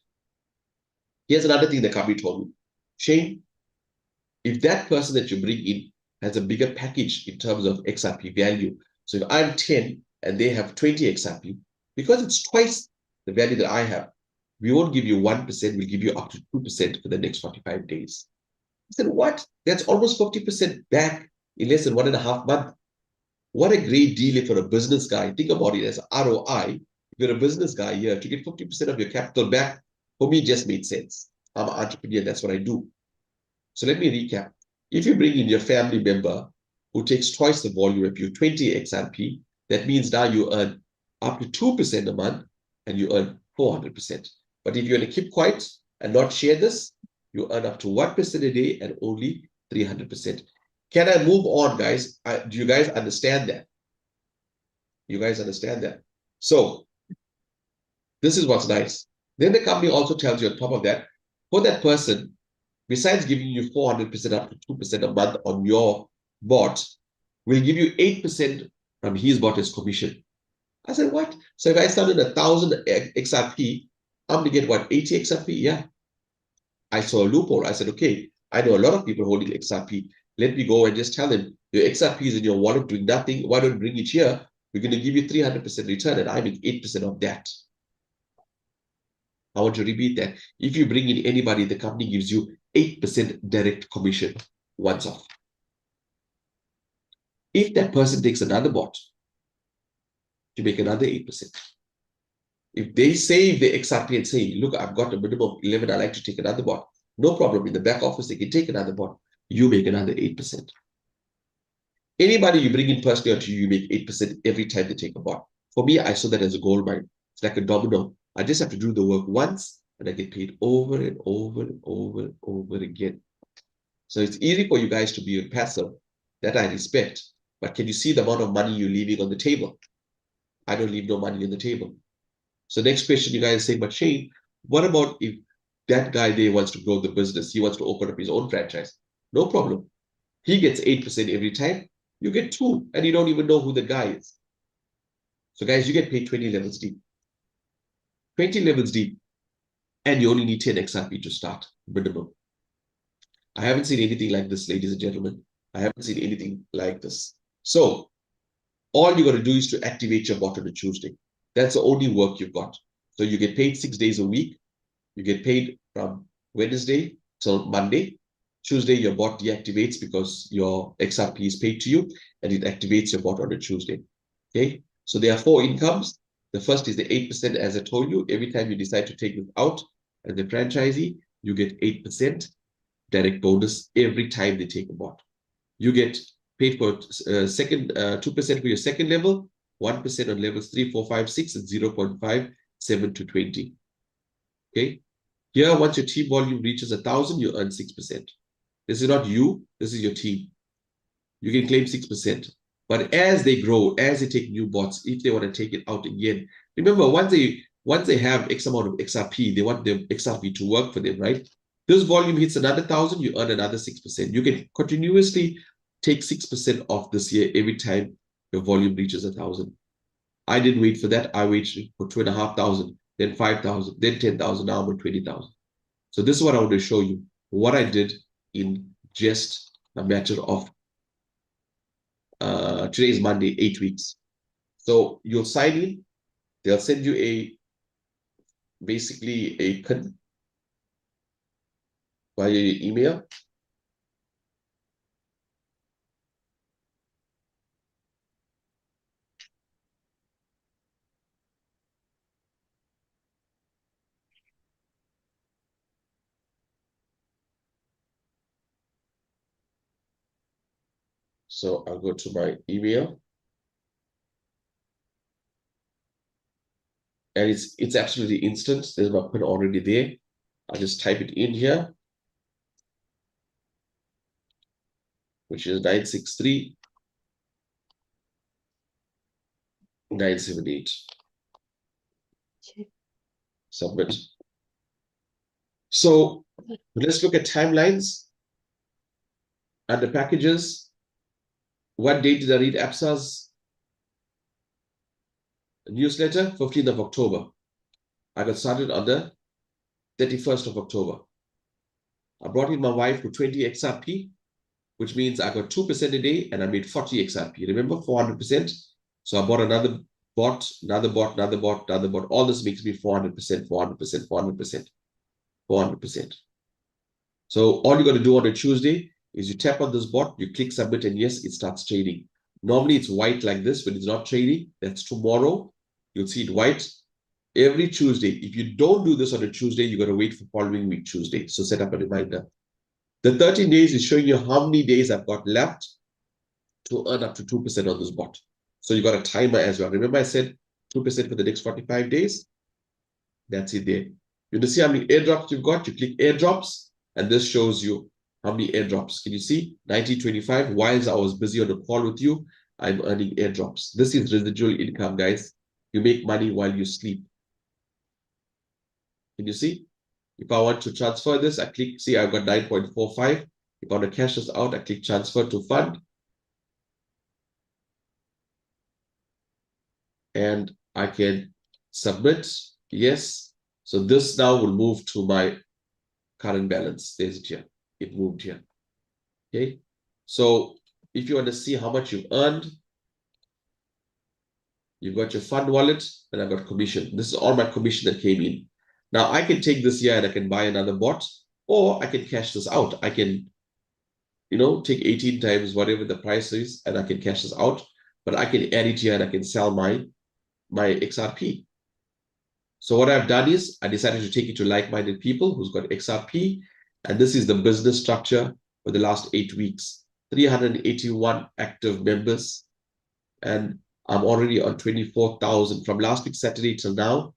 Here's another thing the company told me. Shane, if that person that you bring in has a bigger package in terms of XRP value, so if I'm 10 and they have 20 XRP, because it's twice the value that I have, we won't give you 1%, we'll give you up to 2% for the next 45 days. I said, what? That's almost 50% back in less than 1.5 months. What a great deal for a business guy. Think about it as ROI. If you're a business guy here, to get 50% of your capital back, for me, just made sense. I'm an entrepreneur, that's what I do. So let me recap. If you bring in your family member who takes twice the volume of you, 20 XRP, that means now you earn up to 2% a month and you earn 400%. But if you're going to keep quiet and not share this, you earn up to 1% a day and only 300%. Can I move on, guys? Do you guys understand that? You guys understand that? So this is what's nice. Then the company also tells you on top of that, for that person, besides giving you 400% up to 2% a month on your bot, we'll give you 8% from his bot as commission. I said, what? So if I started 1,000 XRP, I'm going to get what, 80 XRP? Yeah. I saw a loophole. I said, okay, I know a lot of people holding XRP. Let me go and just tell them, your XRP is in your wallet doing nothing. Why don't you bring it here? We're going to give you 300% return and I make 8% of that. I want to repeat that. If you bring in anybody, the company gives you 8% direct commission once off. If that person takes another bot, you make another 8%. If they save the XRP and say, look, I've got a minimum of 11, I like to take another bot. No problem. In the back office, they can take another bot. You make another 8%. Anybody you bring in personally onto you make 8% every time they take a bot. For me, I saw that as a gold mine. It's like a domino. I just have to do the work once and I get paid over and over and over and over again. So it's easy for you guys to be passive. That I respect. But can you see the amount of money you're leaving on the table? I don't leave no money on the table. So next question you guys say, but Shane, what about if that guy there wants to grow the business? He wants to open up his own franchise. No problem. He gets 8% every time. You get 2, and you don't even know who the guy is. So guys, you get paid 20 levels deep. 20 levels deep, and you only need 10 XRP to start, minimum. I haven't seen anything like this, ladies and gentlemen. I haven't seen anything like this. So all you got to do is to activate your bot on a Tuesday. That's the only work you've got. So you get paid 6 days a week. You get paid from Wednesday till Monday. Tuesday, your bot deactivates because your XRP is paid to you, and it activates your bot on a Tuesday. Okay, so there are 4 incomes. The first is the 8%, as I told you. Every time you decide to take it out as a franchisee, you get 8% direct bonus every time they take a bot. You get paid for 2% for your second level, 1% on levels 3, 4, 5, 6, and 0.5, 7 to 20. Okay. Here, once your team volume reaches 1,000, you earn 6%. This is not you, this is your team. You can claim 6%. But as they grow, as they take new bots, if they want to take it out again, remember, once they have X amount of XRP, they want the XRP to work for them, right? This volume hits another 1,000, you earn another 6%. You can continuously take 6% off this year every time your volume reaches 1,000. I didn't wait for that. I waited for 2,500, then 5,000, then 10,000. Now I'm at 20,000. So this is what I want to show you, what I did in just a matter of today is Monday, 8 weeks. So you'll sign in. They'll send you basically a PIN via your email. So I'll go to my email. And it's absolutely instant. There's my PIN already there. I'll just type it in here, which is 963 978. Submit. So let's look at timelines. Under packages, what date did I read APSA's newsletter, 15th of October. I got started on the 31st of October. I brought in my wife to 20 XRP, which means I got 2% a day and I made 40 XRP. Remember, 400%. So I bought another bot, another bot, another bot, another bot. All this makes me 400%, 400%, 400%, 400%. So all you got to do on a Tuesday is you tap on this bot, you click submit, and yes, it starts trading. Normally it's white like this. When it's not trading, that's tomorrow. You'll see it white. Every Tuesday. If you don't do this on a Tuesday, you got to wait for following week Tuesday. So set up a reminder. The 13 days is showing you how many days I've got left to earn up to 2% on this bot. So you got a timer as well. Remember I said 2% for the next 45 days? That's it there. You want to see how many airdrops you've got? You click airdrops, and this shows you how many airdrops. Can you see? 1925. Whilst I was busy on a call with you, I'm earning airdrops. This is residual income, guys. You make money while you sleep. Can you see? If I want to transfer this, I click, see, I've got 9.45. If I want to cash this out, I click transfer to fund. And I can submit, yes. So this now will move to my current balance. There's it here. It moved here. Okay. So if you want to see how much you've earned, you've got your fund wallet, and I've got commission. This is all my commission that came in. Now I can take this here and I can buy another bot, or I can cash this out. I can, take 18 times whatever the price is, and I can cash this out. But I can add it here and I can sell my XRP. So what I've done is I decided to take it to like-minded people who's got XRP, and this is the business structure for the last 8 weeks. 381 active members, and I'm already on 24,000. From last week Saturday till now,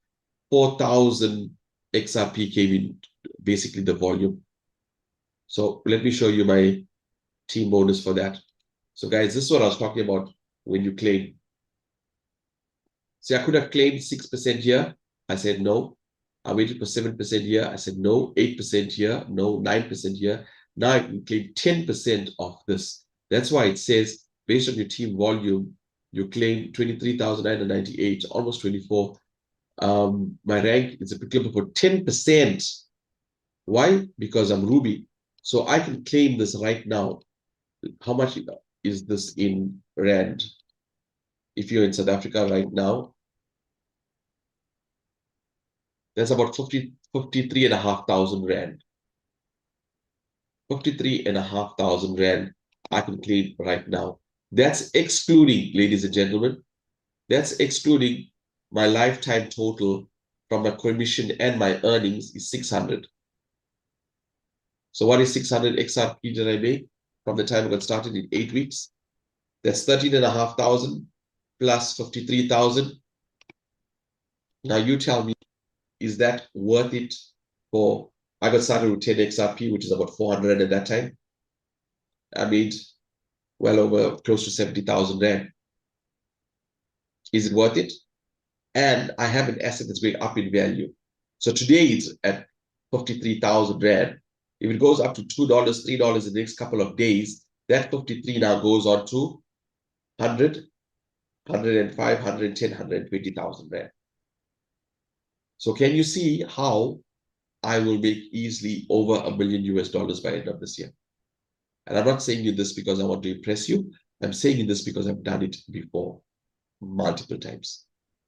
4,000 XRP came in, basically the volume. So let me show you my team bonus for that. So guys, this is what I was talking about when you claim. See, I could have claimed 6% here. I said no. I waited for 7% here. I said no. 8% here. No. 9% here. Now I can claim 10% of this. That's why it says, based on your team volume, you claim 23,998, almost 24. My rank is applicable for 10%. Why? Because I'm Ruby. So I can claim this right now. How much is this in Rand? If you're in South Africa right now, that's about 53,500 Rand. 53,500 Rand I can claim right now. That's excluding, ladies and gentlemen, that's excluding my lifetime total from my commission and my earnings is 600. So what is 600 XRP that I make from the time I got started in 8 weeks? That's 13,500 plus 53,000. Now you tell me, is that worth it for, I got started with 10 XRP, which is about 400 at that time. I made well over close to 70,000 Rand. Is it worth it? And I have an asset that's going up in value. So today it's at 53,000 Rand. If it goes up to $2, $3 in the next couple of days, that 53 now goes on to 100, 105, 110, 120,000 Rand. So can you see how I will make easily over $1 million by end of this year? And I'm not saying you this because I want to impress you. I'm saying you this because I've done it before, multiple times.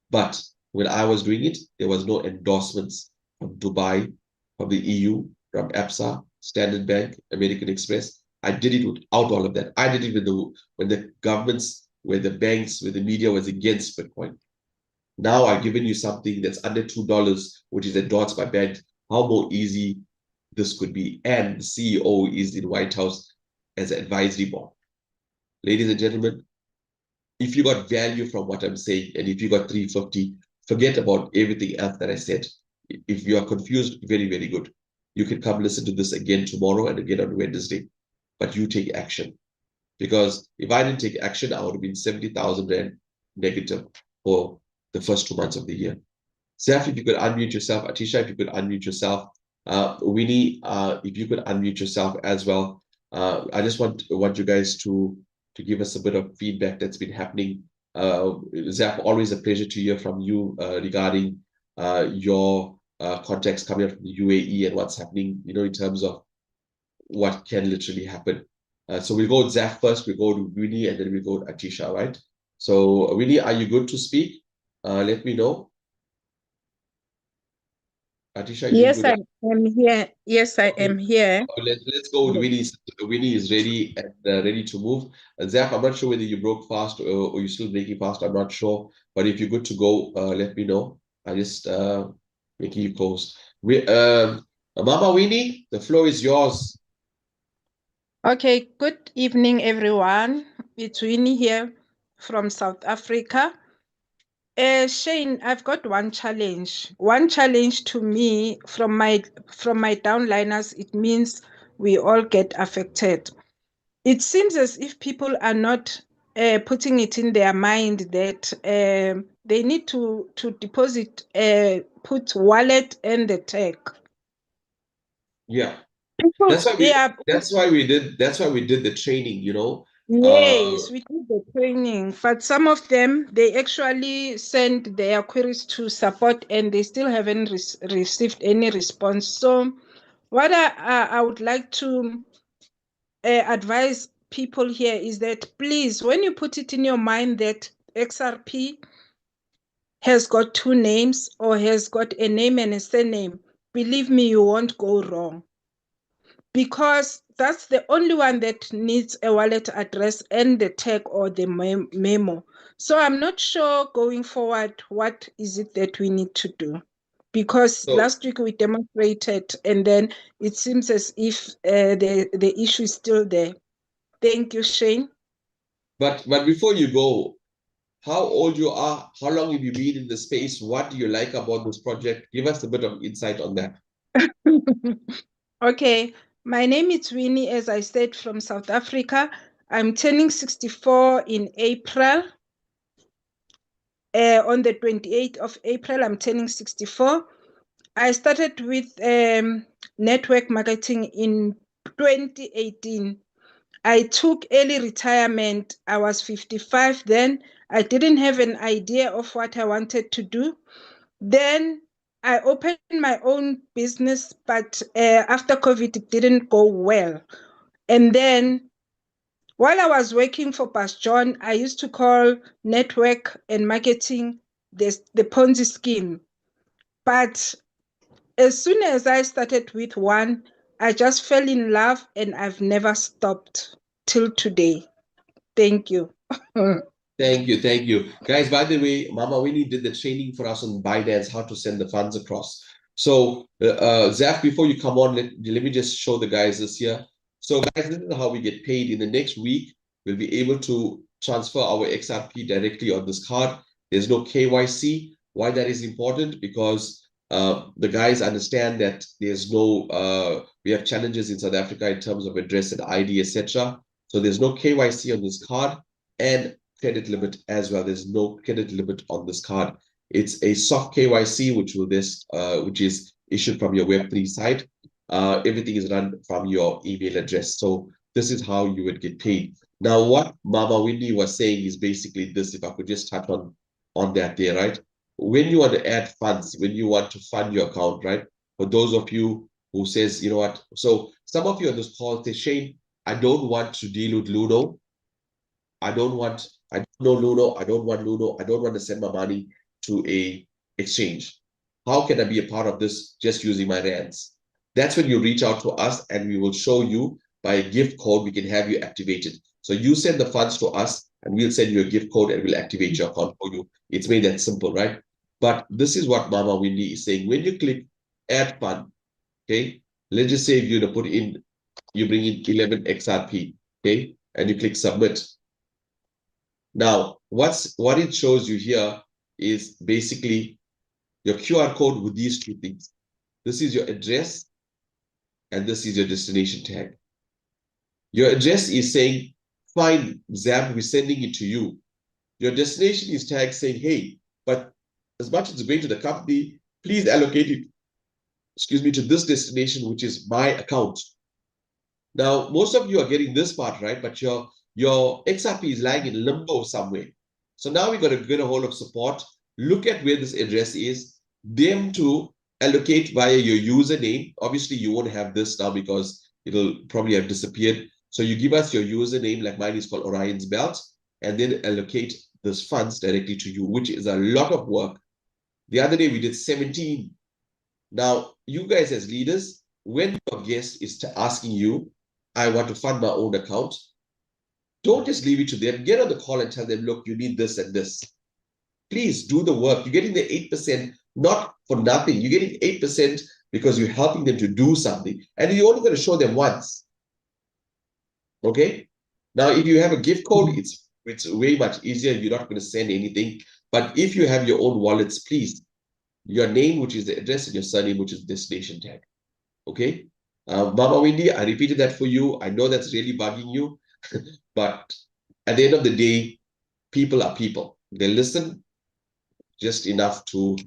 But when I was doing it, there was no endorsements from Dubai, from the EU, from APSA, Standard Bank, American Express. I did it without all of that. I did it when the governments, where the banks, where the media was against Bitcoin. Now I've given you something that's under $2, which is endorsed by banks. How more easy this could be. And the CEO is in White House as an advisory board. Ladies and gentlemen, if you got value from what I'm saying, and if you got 350, forget about everything else that I said. If you are confused, very, very good. You can come listen to this again tomorrow and again on Wednesday. But you take action. Because if I didn't take action, I would have been 70,000 Rand negative for the first 2 months of the year. Zaf, if you could unmute yourself. Atisha, if you could unmute yourself. Winnie, if you could unmute yourself as well. I just want you guys to give us a bit of feedback that's been happening Zap, always a pleasure to hear from you regarding your contacts coming out from the UAE and what's happening, in terms of what can literally happen. So we'll go with Zaf first, we go to Winnie, and then we go to Atisha, right? So Winnie, are you good to speak? Let me know. Atisha, is it Yes, good? I am here. Yes, I Okay. am here. Let's go with Yes. Winnie. Winnie is ready and ready to move. Zaf, I'm not sure whether you broke fast or you're still breaking fast. I'm not sure. But if you're good to go, let me know. I just making you close. Mama Winnie, the floor is yours. Okay, good evening, everyone. It's Winnie here from South Africa. Shane, I've got one challenge. One challenge to me from my downliners, it means we all get affected. It seems as if people are not putting it in their mind that they need to deposit, put wallet and the tag. Yeah. People, That's why we yeah, that's why we did the training. yes, we did the training, but some of them they actually send their queries to support and they still haven't received any response. So, what I would like to advise people here is that please, when you put it in your mind that XRP has got two names or has got a name and a surname, believe me, you won't go wrong because that's the only one that needs a wallet address and the tag or the memo. So I'm not sure going forward what is it that we need to do because So, last week we demonstrated and then it seems as if the issue is still there. Thank you, Shane. but before you go, how old you are, how long have you been in the space, what do you like about this project? Give us a bit of insight on that. Okay, my name is Winnie, as I said, from South Africa. I'm turning 64 in April. On the 28th of April, I'm turning 64. I started with network marketing in 2018. I took early retirement. I was 55 then. I didn't have an idea of what I wanted to do. Then I opened my own business, but after COVID, it didn't go well. And then while I was working for Pastor John, I used to call network and marketing the Ponzi scheme. But as soon as I started with one, I just fell in love and I've never stopped till today. Thank you. Thank you, thank you. Guys, by the way, Mama Winnie did the training for us on Binance, how to send the funds across. So, Zaf, before you come on, let me just show the guys this here. So, guys, this is how we get paid. In the next week, we'll be able to transfer our XRP directly on this card. There's no KYC. Why that is important? Because the guys understand that we have challenges in South Africa in terms of address and ID, etc. So there's no KYC on this card. And credit limit as well. There's no credit limit on this card. It's a soft KYC, which is issued from your Web3 site. Everything is run from your email address. So this is how you would get paid. Now, what Mama Winnie was saying is basically this, if I could just touch on that there, right? When you want to add funds, when you want to fund your account, right? For those of you who says, you know what, so some of you on this call say, Shane, I don't want to deal with Ludo. I don't know Luno. I don't want Luno. I don't want to send my money to a exchange. How can I be a part of this just using my rands? That's when you reach out to us and we will show you by a gift code, we can have you activated. So you send the funds to us and we'll send you a gift code and we'll activate your account for you. It's made that simple, right? But this is what Mama Winnie is saying. When you click add fund, okay, let's just say if you put in, you bring in 11 XRP, okay, and you click submit. Now, what it shows you here is basically your QR code with these two things. This is your address and this is your destination tag. Your address is saying, fine, Zab, we're sending it to you. Your destination is tagged saying, hey, but as much as it's going to the company, please allocate it, to this destination, which is my account. Now, most of you are getting this part right, but your XRP is lying in limbo somewhere. So now we're going to get a hold of support. Look at where this address is. Them to allocate via your username. Obviously, you won't have this now because it'll probably have disappeared. So you give us your username, like mine is called Orion's Belt, and then allocate those funds directly to you, which is a lot of work. The other day we did 17. Now, you guys as leaders, when your guest is asking you, I want to fund my own account, don't just leave it to them. Get on the call and tell them, look, you need this and this. Please do the work. You're getting the 8% not for nothing. You're getting 8% because you're helping them to do something. And you're only going to show them once. Okay? Now, if you have a gift code, it's way much easier. You're not going to send anything. But if you have your own wallets, please, your name, which is the address, and your surname, which is destination tag. Okay? Mama Wendy, I repeated that for you. I know that's really bugging you. But at the end of the day, people are people. They listen just enough to,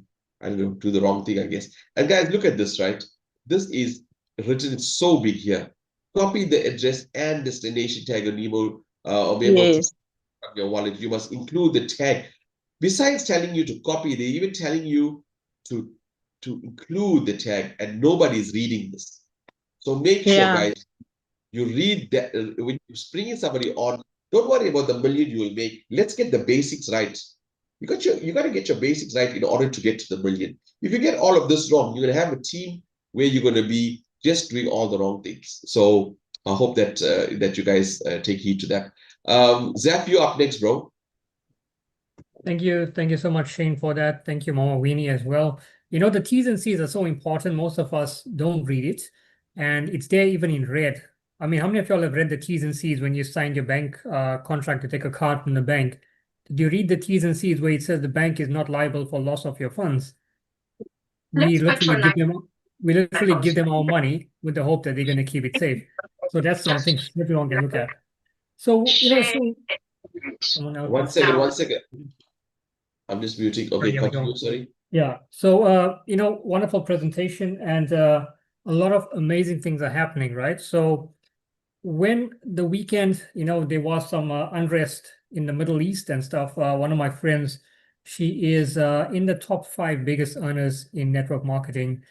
I don't know, do the wrong thing, I guess. And guys, look at this, right? This is written so big here. Copy the address and destination tag on email or memo Yes. to your wallet. You must include the tag. Besides telling you to copy, they're even telling you to include the tag, and nobody's reading this. So make sure, guys, you read that when you're bringing somebody on. Don't worry about the million you will make. Let's get the basics right. You got to get your basics right in order to get to the million. If you get all of this wrong, you're going to have a team where you're going to be just doing all the wrong things. So I hope that that you guys take heed to that. Zap, you up next, bro. Thank you so much, Shane, for that. Thank you, Mama Weenie, as well. You know, the T's and C's are so important. Most of us don't read it, and it's there even in red. I mean, how many of y'all have read the T's and C's when you signed your bank contract to take a card from the bank? Did you read the T's and C's where it says the bank is not liable for loss of your funds? We literally give them our money with the hope that they're going to keep it safe. So that's something everyone can look at. So, you know, someone else. One second. I'm just muting. Okay, continue, sorry. Yeah. So, you know, wonderful presentation, and a lot of amazing things are happening, right? So when the weekend, you know, there was some unrest in the Middle East and stuff, one of my friends, she is in the top 5 biggest earners in network marketing,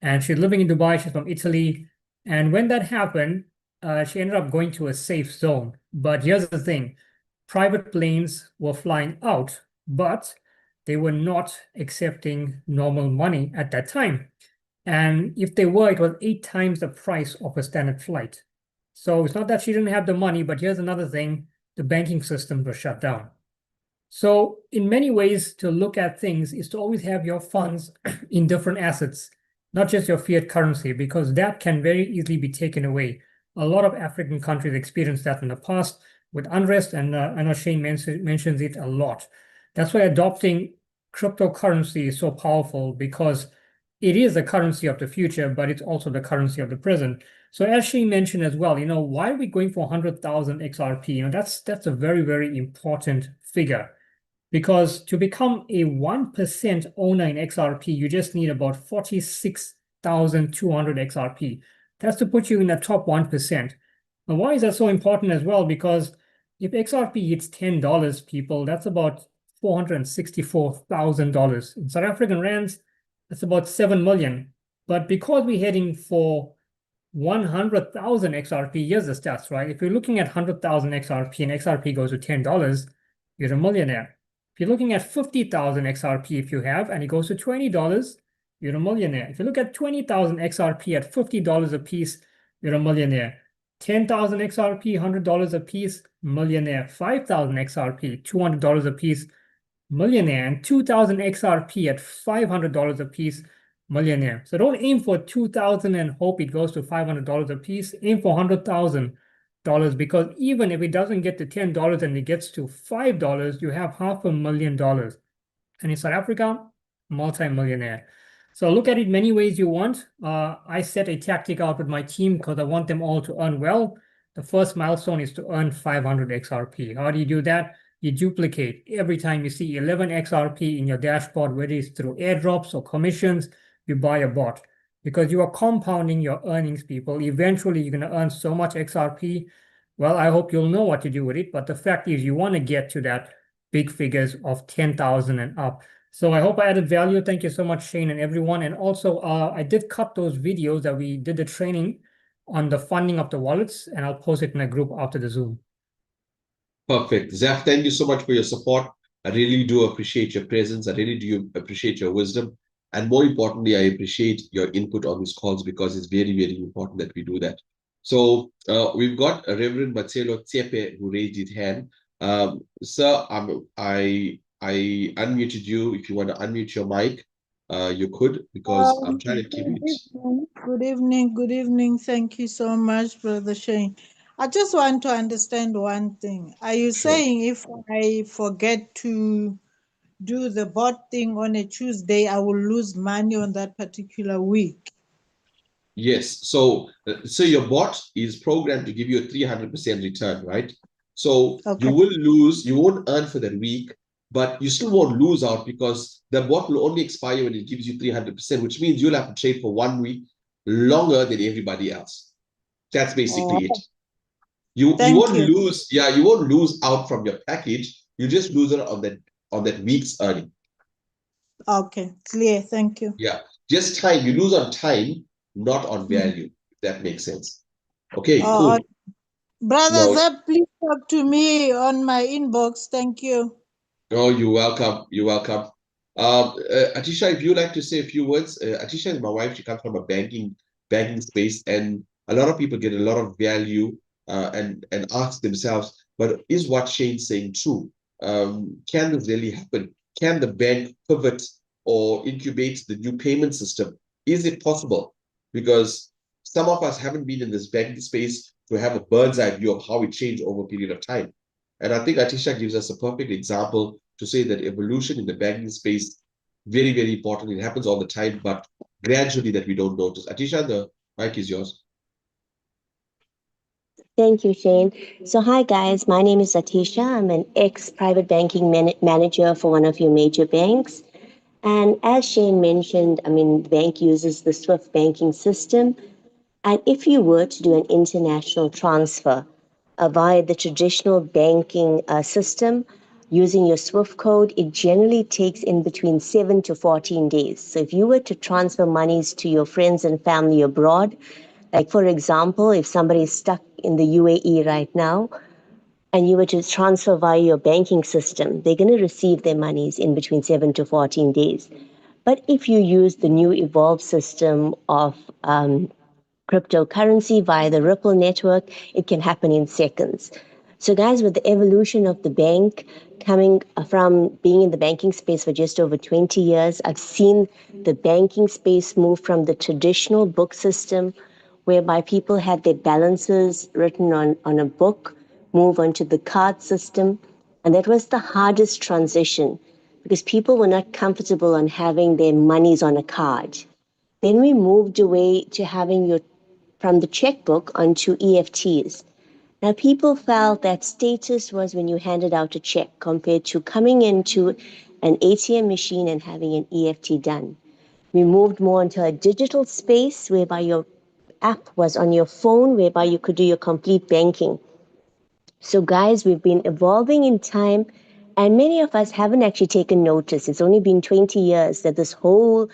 and she's living in Dubai. She's from Italy. And when that happened, she ended up going to a safe zone. But here's the thing, private planes were flying out, but they were not accepting normal money at that time. And if they were, it was 8 times the price of a standard flight. So it's not that she didn't have the money, but here's another thing, the banking system was shut down. So in many ways, to look at things is to always have your funds in different assets, not just your fiat currency, because that can very easily be taken away. A lot of African countries experienced that in the past with unrest, and I know Shane mentions it a lot. That's why adopting cryptocurrency is so powerful, because it is the currency of the future, but it's also the currency of the present. So as she mentioned as well, you know, why are we going for 100,000 XRP? You know, that's a very, very important figure, because to become a 1% owner in XRP, you just need about 46,200 XRP. That's to put you in the top 1%. And why is that so important as well? Because if XRP hits $10, people, that's about $464,000. In South African rands, that's about 7 million. But because we're heading for 100,000 XRP, here's the stats, right? If you're looking at 100,000 XRP and XRP goes to $10, you're a millionaire. If you're looking at 50,000 XRP, if you have, and it goes to $20, you're a millionaire. If you look at 20,000 XRP at $50 a piece, you're a millionaire. 10,000 XRP, $100 a piece, millionaire. 5,000 XRP, $200 a piece, millionaire. And 2,000 XRP at $500 a piece, millionaire. So don't aim for 2,000 and hope it goes to $500 a piece. Aim for $100,000, because even if it doesn't get to $10 and it gets to $5, you have $500,000. And in South Africa, multi-millionaire. So look at it many ways you want. I set a tactic out with my team because I want them all to earn well. The first milestone is to earn 500 XRP. How do you do that? You duplicate. Every time you see 11 XRP in your dashboard, whether it's through airdrops or commissions, you buy a bot, because you are compounding your earnings, people. Eventually, you're going to earn so much XRP. Well, I hope you'll know what to do with it. But the fact is, you want to get to that big figures of 10,000 and up. So I hope I added value. Thank you so much, Shane and everyone. And also, I did cut those videos that we did the training on the funding of the wallets, and I'll post it in a group after the Zoom. Perfect. Xab, thank you so much for your support. I really do appreciate your presence. I really do appreciate your wisdom. And more importantly, I appreciate your input on these calls because it's very, very important that we do that. So we've got Reverend Marcelo Tsepe who raised his hand. Sir, I unmuted you. If you want to unmute your mic, you could, because I'm trying to keep it. Good evening. Thank you so much, Brother Shane. I just want to understand one thing. Are you Sure. saying if I forget to do the bot thing on a Tuesday, I will lose money on that particular week? Yes. So your bot is programmed to give you a 300% return, right? So Okay. you will lose, you won't earn for that week, but you still won't lose out because the bot will only expire when it gives you 300%, which means you'll have to trade for 1 week longer than everybody else. That's basically it. You won't lose, you won't lose out from your package. You just lose it on that week's earning. Okay, clear. Thank you. Yeah, just time. You lose on time, not on value. If that makes sense. Okay, cool. Brother No, Zab, please talk to me on my inbox. Thank you. oh, you're welcome. You're welcome. Atisha, if you like to say a few words, Atisha is my wife. She comes from a banking space, and a lot of people get a lot of value and ask themselves, but is what Shane's saying true? Can this really happen? Can the bank pivot or incubate the new payment system? Is it possible? Because some of us haven't been in this banking space to have a bird's eye view of how it changed over a period of time. And I think Atisha gives us a perfect example to say that evolution in the banking space, very, very important. It happens all the time, but gradually that we don't notice. Atisha, the mic is yours. Thank you, Shane. So, hi guys, my name is Atisha. I'm an ex-private banking manager for one of your major banks. And as Shane mentioned, the bank uses the Swift banking system. And if you were to do an international transfer via the traditional banking system using your Swift code, it generally takes in between 7 to 14 days. So if you were to transfer monies to your friends and family abroad, like for example, if somebody is stuck in the UAE right now, and you were to transfer via your banking system, they're going to receive their monies in between 7 to 14 days. But if you use the new evolved system of cryptocurrency via the Ripple network, it can happen in seconds. So guys, with the evolution of the bank coming from being in the banking space for just over 20 years, I've seen the banking space move from the traditional book system whereby people had their balances written on a book, move onto the card system. And that was the hardest transition because people were not comfortable on having their monies on a card. Then we moved away to having from the checkbook onto EFTs. Now, people felt that status was when you handed out a check compared to coming into an ATM machine and having an EFT done. We moved more into a digital space whereby your app was on your phone, whereby you could do your complete banking. So, guys, we've been evolving in time, and many of us haven't actually taken notice. It's only been 20 years that this whole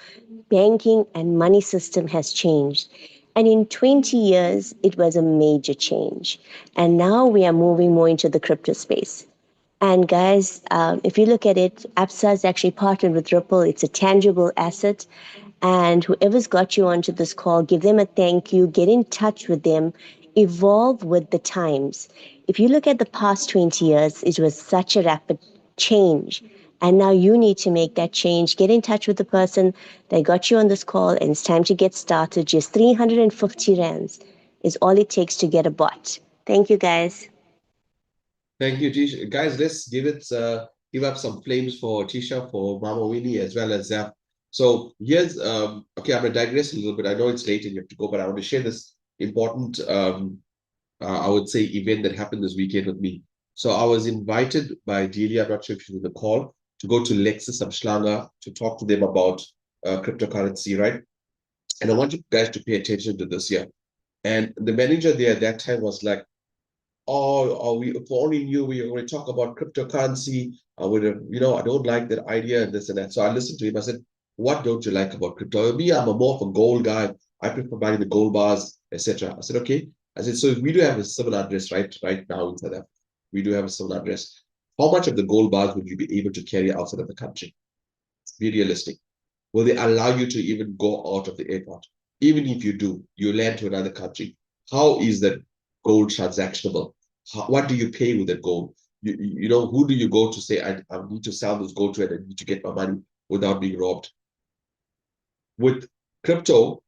banking and money system has changed. And in 20 years, it was a major change. And now we are moving more into the crypto space. And guys, if you look at it, ABSA has actually partnered with Ripple. It's a tangible asset. And whoever's got you onto this call, give them a thank you, get in touch with them, evolve with the times. If you look at the past 20 years, it was such a rapid change. And now you need to make that change. Get in touch with the person that got you on this call, and it's time to get started. Just 350 rands is all it takes to get a bot. Thank you, guys. Thank you, Tisha. Guys, let's give up some flames for Tisha, for Mama Winnie, as well as Zap. So here's okay, I'm gonna digress a little bit. I know it's late and you have to go, but I want to share this important I would say event that happened this weekend with me. So I was invited by Delia, I'm not sure if she's in the call, to go to Lexus Amschlanger to talk to them about cryptocurrency, right? And I want you guys to pay attention to this here. And the manager there at that time was like, oh, we if only knew we were going to talk about cryptocurrency, I would have, I don't like that idea and this and that. So I listened to him. I said, what don't you like about crypto? Me, I'm a more of a gold guy. I prefer buying the gold bars, etc. I said, okay. I said, so we do have a similar address right now in South Africa. We do have a similar address. How much of the gold bars would you be able to carry outside of the country? Be realistic. Will they allow you to even go out of the airport? Even if you do, you land to another country. How is that gold transactionable? What do you pay with that gold? Who do you go to say, I need to sell this gold to and I need to get my money without being robbed? With crypto,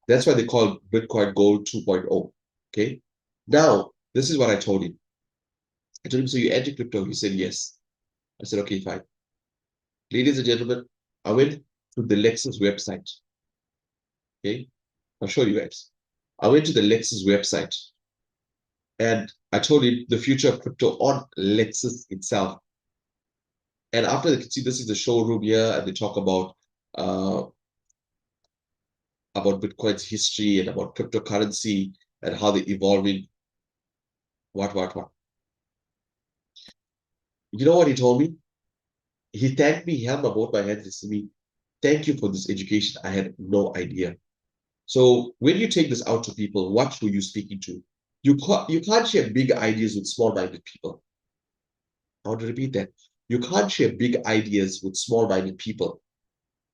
that's why they call Bitcoin Gold 2.0. Okay. Now, this is what I told him. I told him, so you enter crypto? He said, yes. I said, okay, fine. Ladies and gentlemen, I went to the Lexus website. Okay. I'll show you guys. I went to the Lexus website and I told him the future of crypto on Lexus itself. And after they can see this is the showroom here, and they talk about Bitcoin's history and about cryptocurrency and how they're evolving. What? You know what he told me? He thanked me, he held both my hands and said to me, thank you for this education. I had no idea. So when you take this out to people, what were you speaking to? You can't share big ideas with small-minded people. I want to repeat that. You can't share big ideas with small-minded people.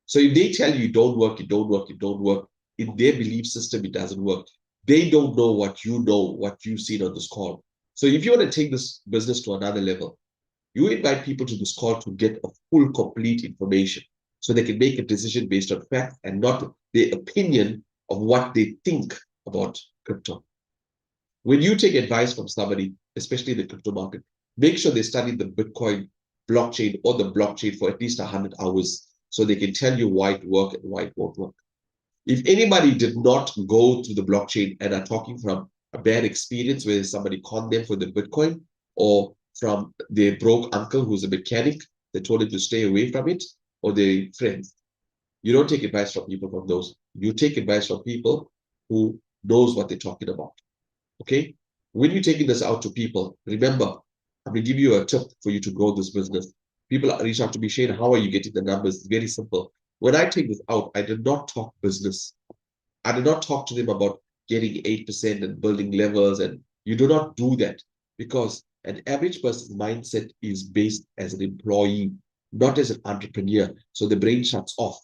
So if they tell you don't work, it don't work, it don't work, in their belief system, it doesn't work. They don't know what you know, what you've seen on this call. So if you want to take this business to another level, you invite people to this call to get a full, complete information so they can make a decision based on fact and not their opinion of what they think about crypto. When you take advice from somebody, especially in the crypto market, make sure they study the Bitcoin blockchain or the blockchain for at least 100 hours so they can tell you why it works and why it won't work. If anybody did not go to the blockchain and are talking from a bad experience where somebody conned them for the Bitcoin, or from their broke uncle who's a mechanic, they told him to stay away from it, or their friends, you don't take advice from people from those. You take advice from people who knows what they're talking about. Okay? When you're taking this out to people, remember, I'm going to give you a tip for you to grow this business. People reach out to me, Shane, how are you getting the numbers? It's very simple. When I take this out, I did not talk business. I did not talk to them about getting 8% and building levels. And you do not do that because an average person's mindset is based as an employee, not as an entrepreneur. So the brain shuts off.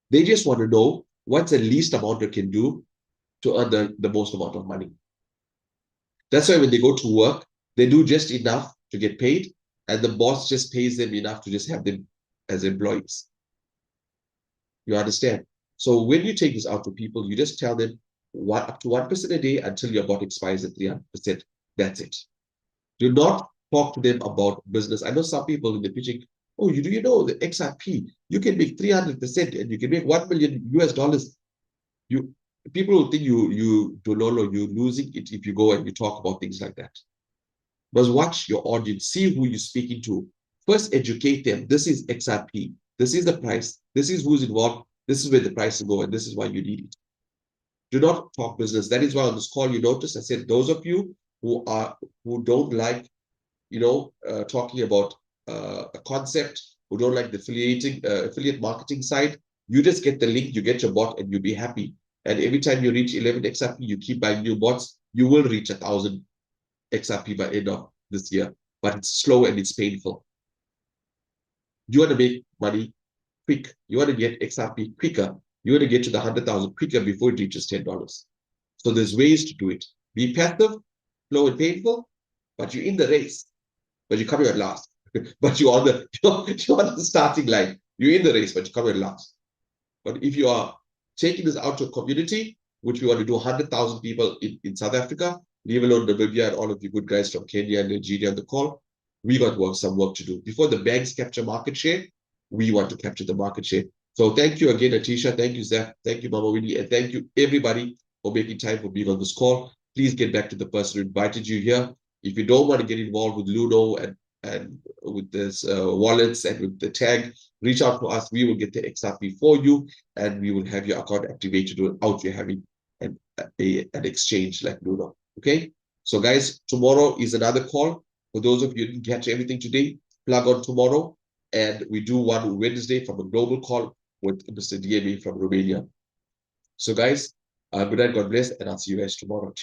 They just want to know what's the least amount they can do to earn the most amount of money. That's why when they go to work, they do just enough to get paid, and the boss just pays them enough to just have them as employees. You understand? So when you take this out to people, you just tell them up to 1% a day until your bot expires at 300%. That's it. Do not talk to them about business. I know some people in the pitching, oh, do you know the XRP? You can make 300% and you can make $1 million US. People will think you Dololo, you're losing it if you go and you talk about things like that. But watch your audience, see who you're speaking to. First, educate them. This is XRP. This is the price. This is who's involved. This is where the price will go, and this is why you need it. Do not talk business. That is why on this call you notice I said those of you who don't like talking about a concept, who don't like the affiliate marketing side, you just get the link, you get your bot, and you'll be happy. And every time you reach 11 XRP, you keep buying new bots, you will reach 1,000 XRP by end of this year. But it's slow and it's painful. You want to make money quick. You want to get XRP quicker. You want to get to the 100,000 quicker before it reaches $10. So there's ways to do it. Be passive, slow and painful, but you're in the race. But you're coming at last. But you're on the starting line. You're in the race, but you're coming at last. But if you are taking this out to a community, which we want to do 100,000 people in South Africa, leave alone Namibia and all of you good guys from Kenya and Nigeria on the call, we got some work to do. Before the banks capture market share, we want to capture the market share. So thank you again, Atisha. Thank you, Zach. Thank you, Mama Winnie. And thank you, everybody, for making time for being on this call. Please get back to the person who invited you here. If you don't want to get involved with Luno and with this wallets and with the tag, reach out to us. We will get the XRP for you, and we will have your account activated without you having an exchange like Luno. Okay? So guys, tomorrow is another call. For those of you who didn't catch everything today, plug on tomorrow. And we do one Wednesday from a global call with Mr. DME from Romania. So guys, good night, God bless, and I'll see you guys tomorrow. Cheers.